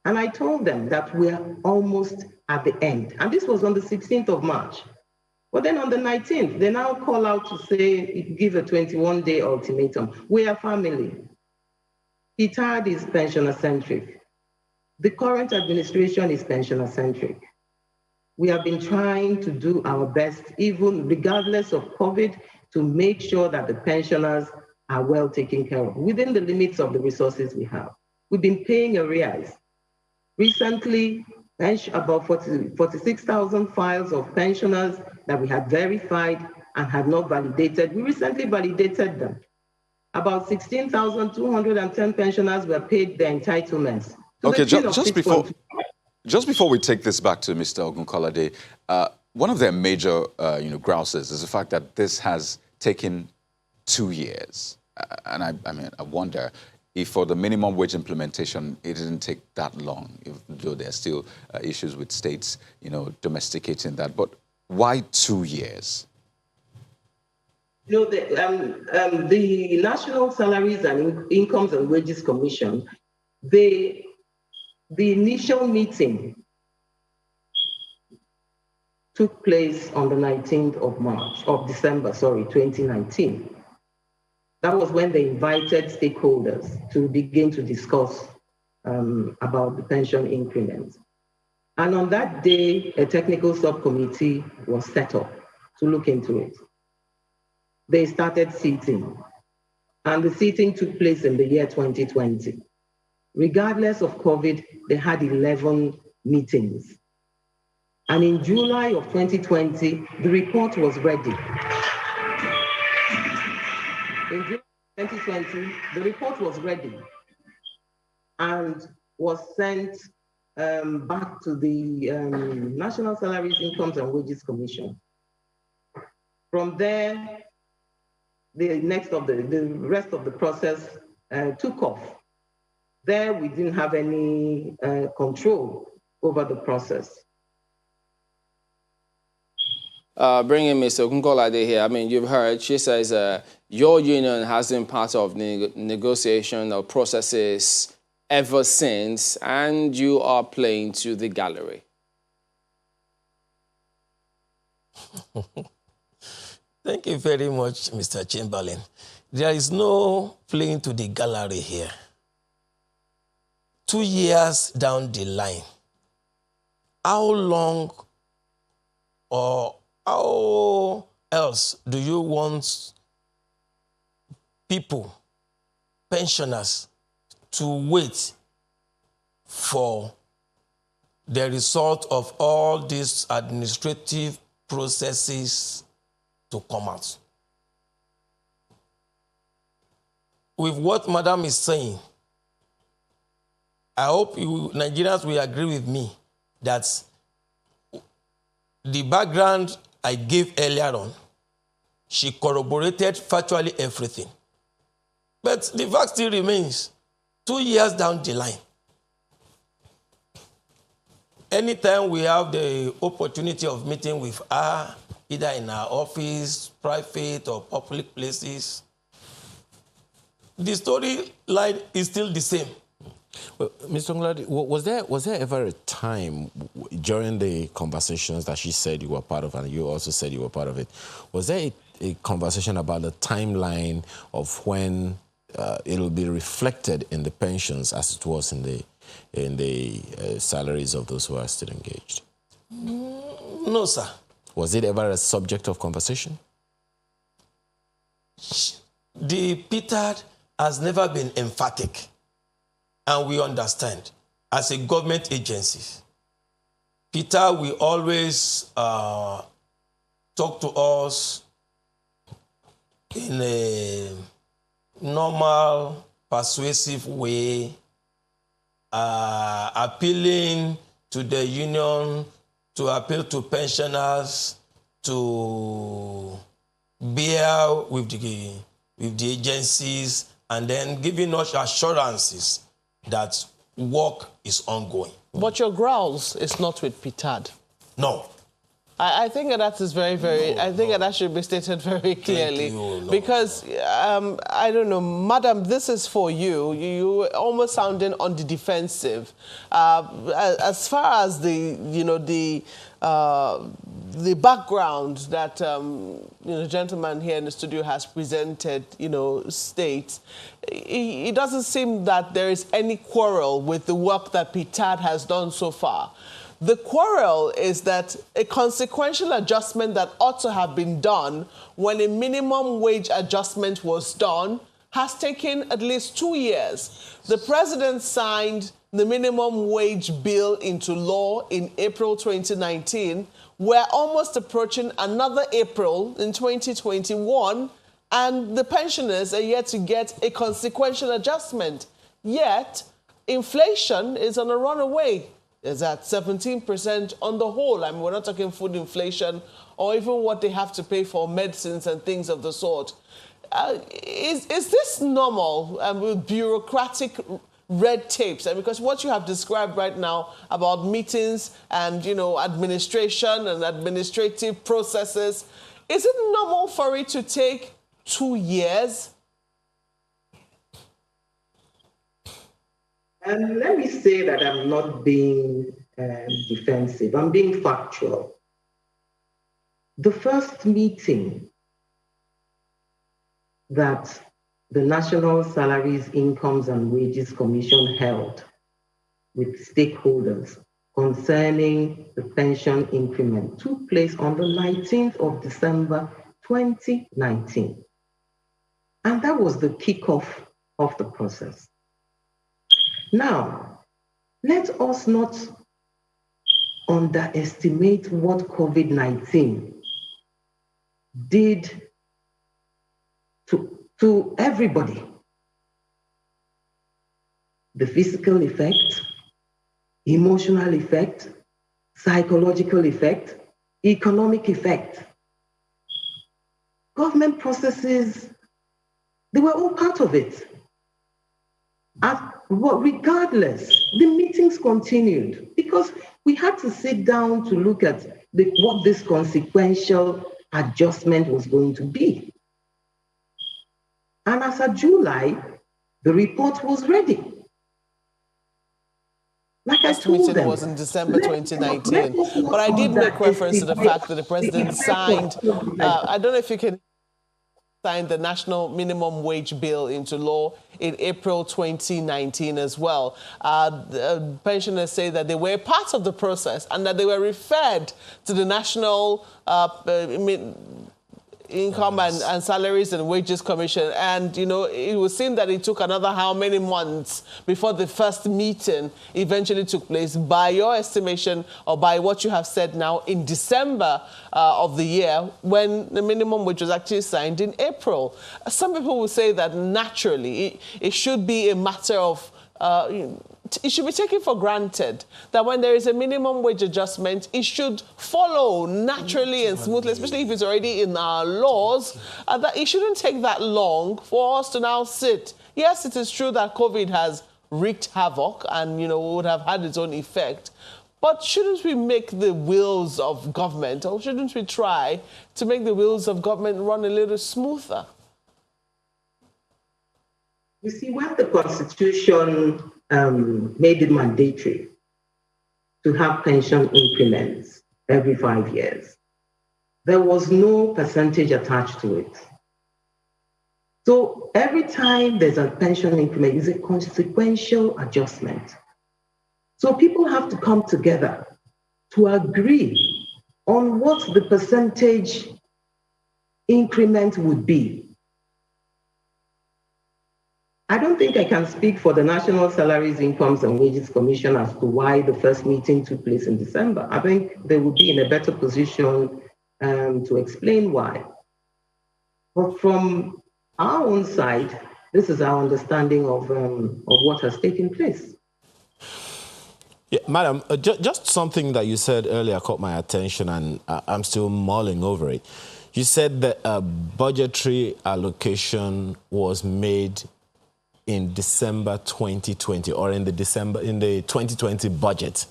And I told them that we're almost at the end. And this was on the 16th of March. But then on the 19th, they now call out to say, give a 21-day ultimatum. We are family. PTAD is pensioner-centric. The current administration is pensioner-centric. We have been trying to do our best, even regardless of COVID, to make sure that the pensioners are well taken care of within the limits of the resources we have. We've been paying arrears. Recently, about 46,000 files of pensioners that we had verified and had not validated. We recently validated them. About 16,210 pensioners were paid their entitlements. Okay, just before we take this back to Mr. Ogunkolade, one of their major grouses is the fact that this has taken 2 years. And I wonder if for the minimum wage implementation, it didn't take that long, though there are still issues with states, domesticating that. But why 2 years? The National Salaries and Incomes and Wages Commission, the initial meeting took place on the 19th of December, 2019. That was when they invited stakeholders to begin to discuss about the pension increment. And on that day, a technical subcommittee was set up to look into it. They started seating, and the seating took place in the year 2020. Regardless of COVID, they had 11 meetings. And in July of 2020, the report was ready. In July 2020, the report was ready and was sent back to the National Salaries, Incomes and Wages Commission. From there, the rest of the process took off. There, we didn't have any control over the process. Bringing Mr. Ogunkolade here, you've heard, she says your union has been part of negotiation or processes ever since, and you are playing to the gallery. Thank you very much, Mr. Chamberlain. There is no playing to the gallery here. 2 years down the line, how long or how else do you want people, pensioners, to wait for the result of all these administrative processes to come out? With what Madam is saying, I hope Nigerians will agree with me that the background I gave earlier on, she corroborated virtually everything. But the fact still remains, 2 years down the line, anytime we have the opportunity of meeting with her, either in our office, private or public places, the storyline is still the same. Well, Mr. Ogunkolade, was there ever a time during the conversations that she said you were part of, and you also said you were part of it, was there a conversation about the timeline of when it will be reflected in the pensions as it was in the salaries of those who are still engaged? No, sir. Was it ever a subject of conversation? The PTAD has never been emphatic. And we understand, as a government agency, Peter will always talk to us in a normal, persuasive way, appealing to the union, to appeal to pensioners, to bear with the agencies, and then giving us assurances that work is ongoing. But your growls is not with PTAD. No. I think that is very, I think that should be stated very clearly. Because, I don't know, Madam, this is for you. You almost sounding on the defensive. As far as the background that, the gentleman here in the studio has presented, states, it doesn't seem that there is any quarrel with the work that PTAD has done so far. The quarrel is that a consequential adjustment that ought to have been done when a minimum wage adjustment was done has taken at least 2 years. The president signed the minimum wage bill into law in April 2019. We're almost approaching another April in 2021, and the pensioners are yet to get a consequential adjustment. Yet, inflation is on a runaway. It's at 17% on the whole. I mean, we're not talking food inflation or even what they have to pay for medicines and things of the sort. Is this normal with bureaucratic red tapes? And because what you have described right now about meetings and, administration and administrative processes, is it normal for it to take 2 years? Let me say that I'm not being defensive. I'm being factual. The first meeting that the National Salaries, Incomes and Wages Commission held with stakeholders concerning the pension increment took place on the 19th of December 2019. And that was the kickoff of the process. Now, let us not underestimate what COVID-19 did to everybody. The physical effect, emotional effect, psychological effect, economic effect. Government processes, they were all part of it. Regardless, the meetings continued because we had to sit down to look at what this consequential adjustment was going to be. And as of July, the report was ready. Like I told them, meeting was in December 2019. But I did make reference to the fact that the president signed, I don't know if you can sign the national minimum wage bill into law in April 2019 as well. The pensioners say that they were part of the process and that they were referred to the National Income and Salaries and Wages Commission. And, it was seen that it took another how many months before the first meeting eventually took place. By your estimation, or by what you have said now, in December of the year, when the minimum wage was actually signed in April. Some people will say that naturally it should be a matter of it should be taken for granted that when there is a minimum wage adjustment, it should follow naturally and smoothly, especially if it's already in our laws, that it shouldn't take that long for us to now sit. Yes, it is true that COVID has wreaked havoc and, would have had its own effect. But shouldn't we make the wheels of government, or shouldn't we try to make the wheels of government run a little smoother? You see, when the Constitution made it mandatory to have pension increments every 5 years, there was no percentage attached to it. So every time there's a pension increment, it's a consequential adjustment. So people have to come together to agree on what the percentage increment would be. I don't think I can speak for the National Salaries, Incomes and Wages Commission as to why the first meeting took place in December. I think they would be in a better position to explain why. But from our own side, this is our understanding of what has taken place. Yeah, Madam, just something that you said earlier caught my attention, and I'm still mulling over it. You said that a budgetary allocation was made in December 2020, or in the 2020 budget.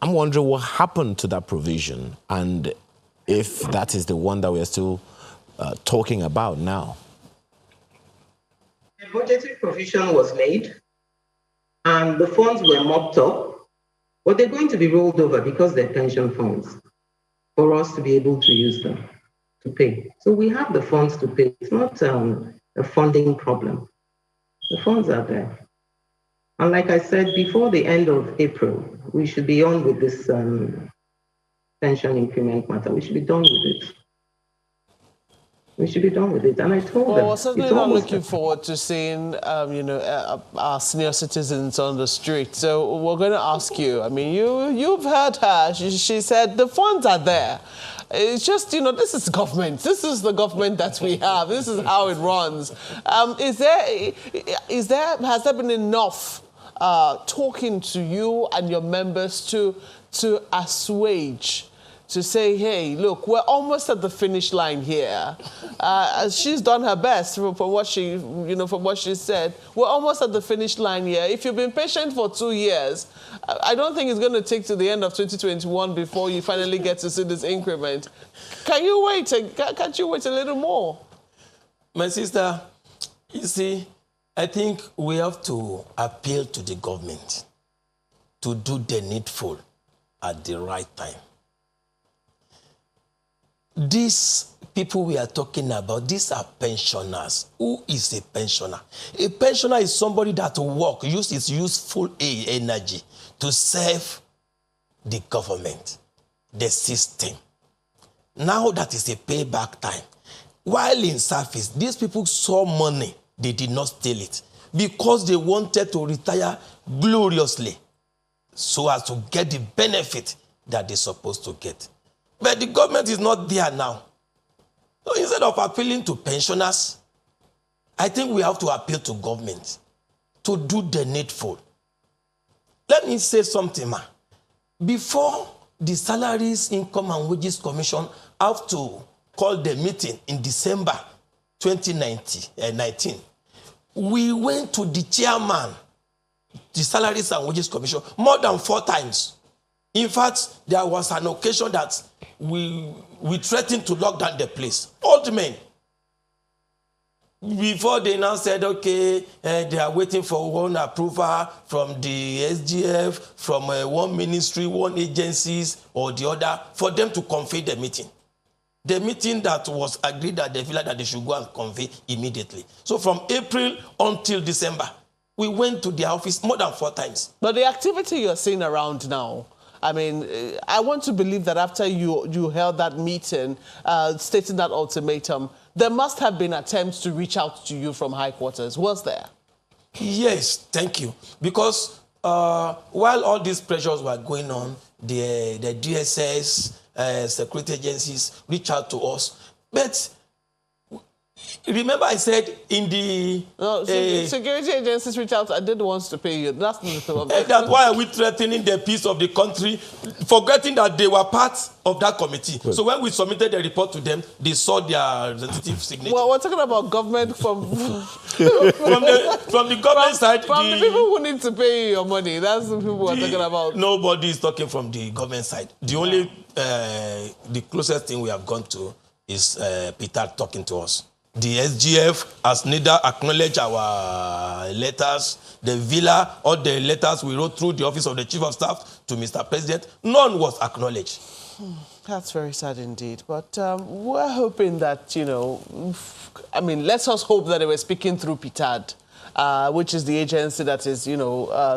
I'm wondering what happened to that provision, and if that is the one that we're still talking about now. A budgetary provision was made, and the funds were mopped up, but they're going to be rolled over because they're pension funds for us to be able to use them to pay. So we have the funds to pay. It's not a funding problem. The funds are there. And like I said, before the end of April, we should be on with this pension increment matter. We should be done with it. We should be done with it. And I told them. Well, we're certainly it's not almost looking forward to seeing, our senior citizens on the street. So we're going to ask you. I mean, you've heard her. She said the funds are there. It's just, this is government. This is the government that we have. This is how it runs. Has there been enough talking to you and your members to assuage, to say, hey, look, we're almost at the finish line here. She's done her best from what she said. We're almost at the finish line here. If you've been patient for 2 years, I don't think it's going to take to the end of 2021 before you finally get to see this increment. Can't you wait a little more? My sister, you see, I think we have to appeal to the government to do the needful at the right time. These people we are talking about, these are pensioners. Who is a pensioner? A pensioner is somebody that uses his useful energy to serve the government, the system. Now that is a payback time. While in service, these people saw money, they did not steal it because they wanted to retire gloriously so as to get the benefit that they're supposed to get. But the government is not there now. So instead of appealing to pensioners, I think we have to appeal to government to do the needful. Let me say something, ma. Before the Salaries, Income and Wages Commission have to call the meeting in December 2019, we went to the chairman, the Salaries and Wages Commission, more than 4 times. In fact, there was an occasion that we threatened to lock down the place. Old men. Before they now said, okay, they are waiting for one approval from the SGF, from one ministry, one agencies, or the other, for them to convey the meeting. The meeting that was agreed that they feel like that they should go and convey immediately. So from April until December, we went to their office more than 4 times. But the activity you're seeing around now, I mean, I want to believe that after you held that meeting, stating that ultimatum, there must have been attempts to reach out to you from high quarters. Was there? Yes, thank you. Because while all these pressures were going on, the DSS, security agencies reached out to us. But remember I said in the... security agencies reach out. I didn't want to pay you. That's that's why are we threatening the peace of the country, forgetting that they were part of that committee. Good. So when we submitted the report to them, they saw their representative signature. Well, we're talking about government from the government side. From the people who need to pay you your money. That's the people we're talking about. Nobody is talking from the government side. The only, the closest thing we have gone to is Peter talking to us. The SGF has neither acknowledged our letters, the villa, or the letters we wrote through the office of the Chief of Staff to Mr. President. None was acknowledged. That's very sad indeed. But we're hoping that, let us hope that they were speaking through PITAD, which is the agency that is,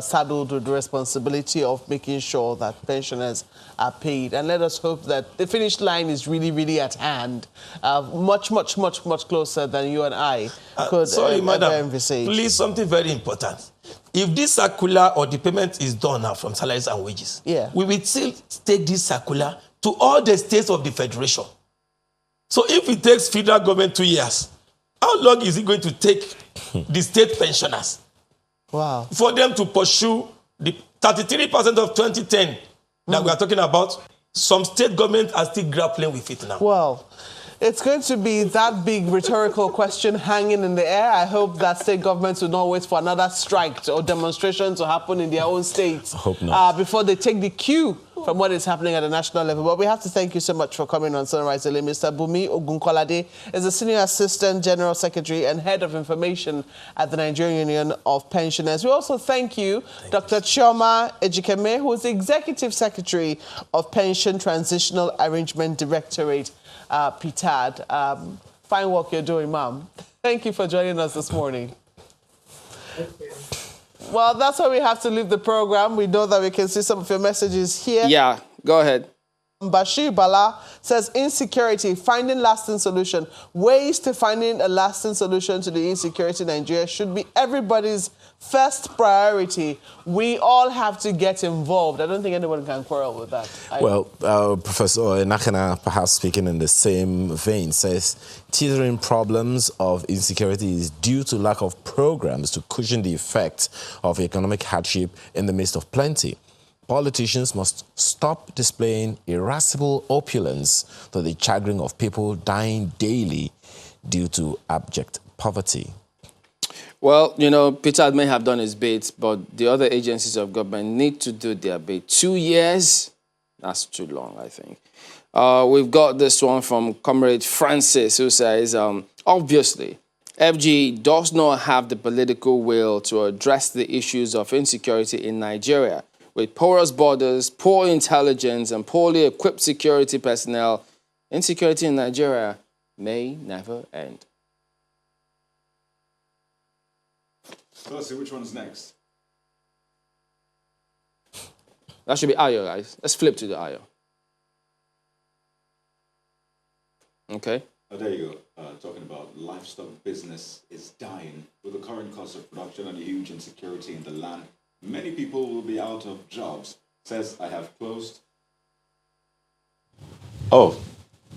saddled with the responsibility of making sure that pensioners are paid. And let us hope that the finish line is really, really at hand, much, much, much, much closer than you and I could sorry, madam, envisage. Please, something very important. If this circular or the payment is done now from salaries and wages, we will still take this circular to all the states of the federation. So if it takes federal government 2 years, how long is it going to take the state pensioners for them to pursue the 33% of 2010 that we are talking about? Some state governments are still grappling with it now. Well, it's going to be that big rhetorical question hanging in the air. I hope that state governments will not wait for another strike or demonstration to happen in their own states. I hope not. Before they take the cue from what is happening at the national level. But we have to thank you so much for coming on Sunrise Daily. Mr. Bumi Ogunkolade is the Senior Assistant General Secretary and Head of Information at the Nigerian Union of Pensioners. We also thank you, Dr. Chioma Ejikeme, who is the Executive Secretary of Pension Transitional Arrangement Directorate, PITAD. Fine work you're doing, ma'am. Thank you for joining us this morning. Thank you. Well, that's why we have to leave the program. We know that we can see some of your messages here. Yeah, go ahead. Bashir Bala says insecurity, finding lasting solution. Ways to finding a lasting solution to the insecurity in Nigeria should be everybody's first priority. We all have to get involved. I don't think anyone can quarrel with that. Well, Professor Nakana, perhaps speaking in the same vein, says teethering problems of insecurity is due to lack of programs to cushion the effects of economic hardship in the midst of plenty. Politicians must stop displaying irascible opulence to the chagrin of people dying daily due to abject poverty. Well, Peter may have done his bit, but the other agencies of government need to do their bit. 2 years, that's too long, I think. We've got this one from Comrade Francis, who says, obviously, FG does not have the political will to address the issues of insecurity in Nigeria. With porous borders, poor intelligence, and poorly equipped security personnel, insecurity in Nigeria may never end. So let's see which one's next. That should be Ayo, guys. Let's flip to the Ayo. Okay. Oh, there you go. Talking about livestock business is dying with the current cost of production and the huge insecurity in the land. Many people will be out of jobs. Says, I have closed. Oh,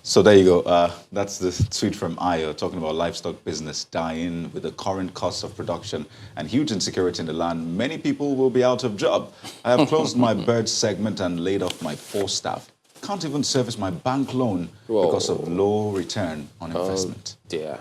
so there you go. That's the tweet from Ayo talking about livestock business dying with the current cost of production and huge insecurity in the land. Many people will be out of job. I have closed my bird segment and laid off my 4 staff. Can't even service my bank loan because of low return on investment. Oh, dear.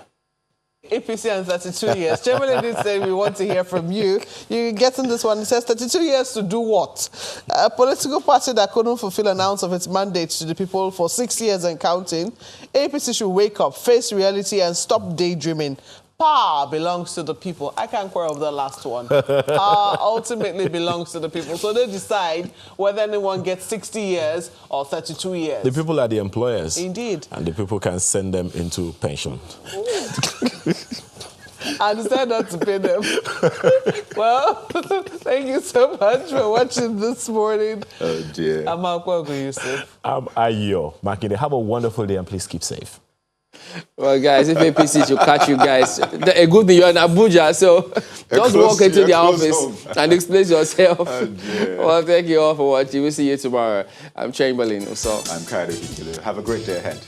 APC and 32 years. Chairman did say we want to hear from you. You get in this one. It says 32 years to do what? A political party that couldn't fulfill an ounce of its mandate to the people for 6 years and counting. APC should wake up, face reality, and stop daydreaming. Power belongs to the people. I can't quarrel with the last one. Power ultimately belongs to the people. So they decide whether anyone gets 60 years or 32 years. The people are the employers. Indeed. And the people can send them into pension. I decide not to pay them. Well, thank you so much for watching this morning. Oh, dear. I'm Akwagu Yusuf. I'm Ayo Makinde. Have a wonderful day and please keep safe. Well, guys, if APC should catch you guys, a good thing you're in Abuja, so just walk into the office and explain yourself. Oh, well, thank you all for watching. We'll see you tomorrow. I'm Chamberlain. I'm Kairi. Have a great day ahead.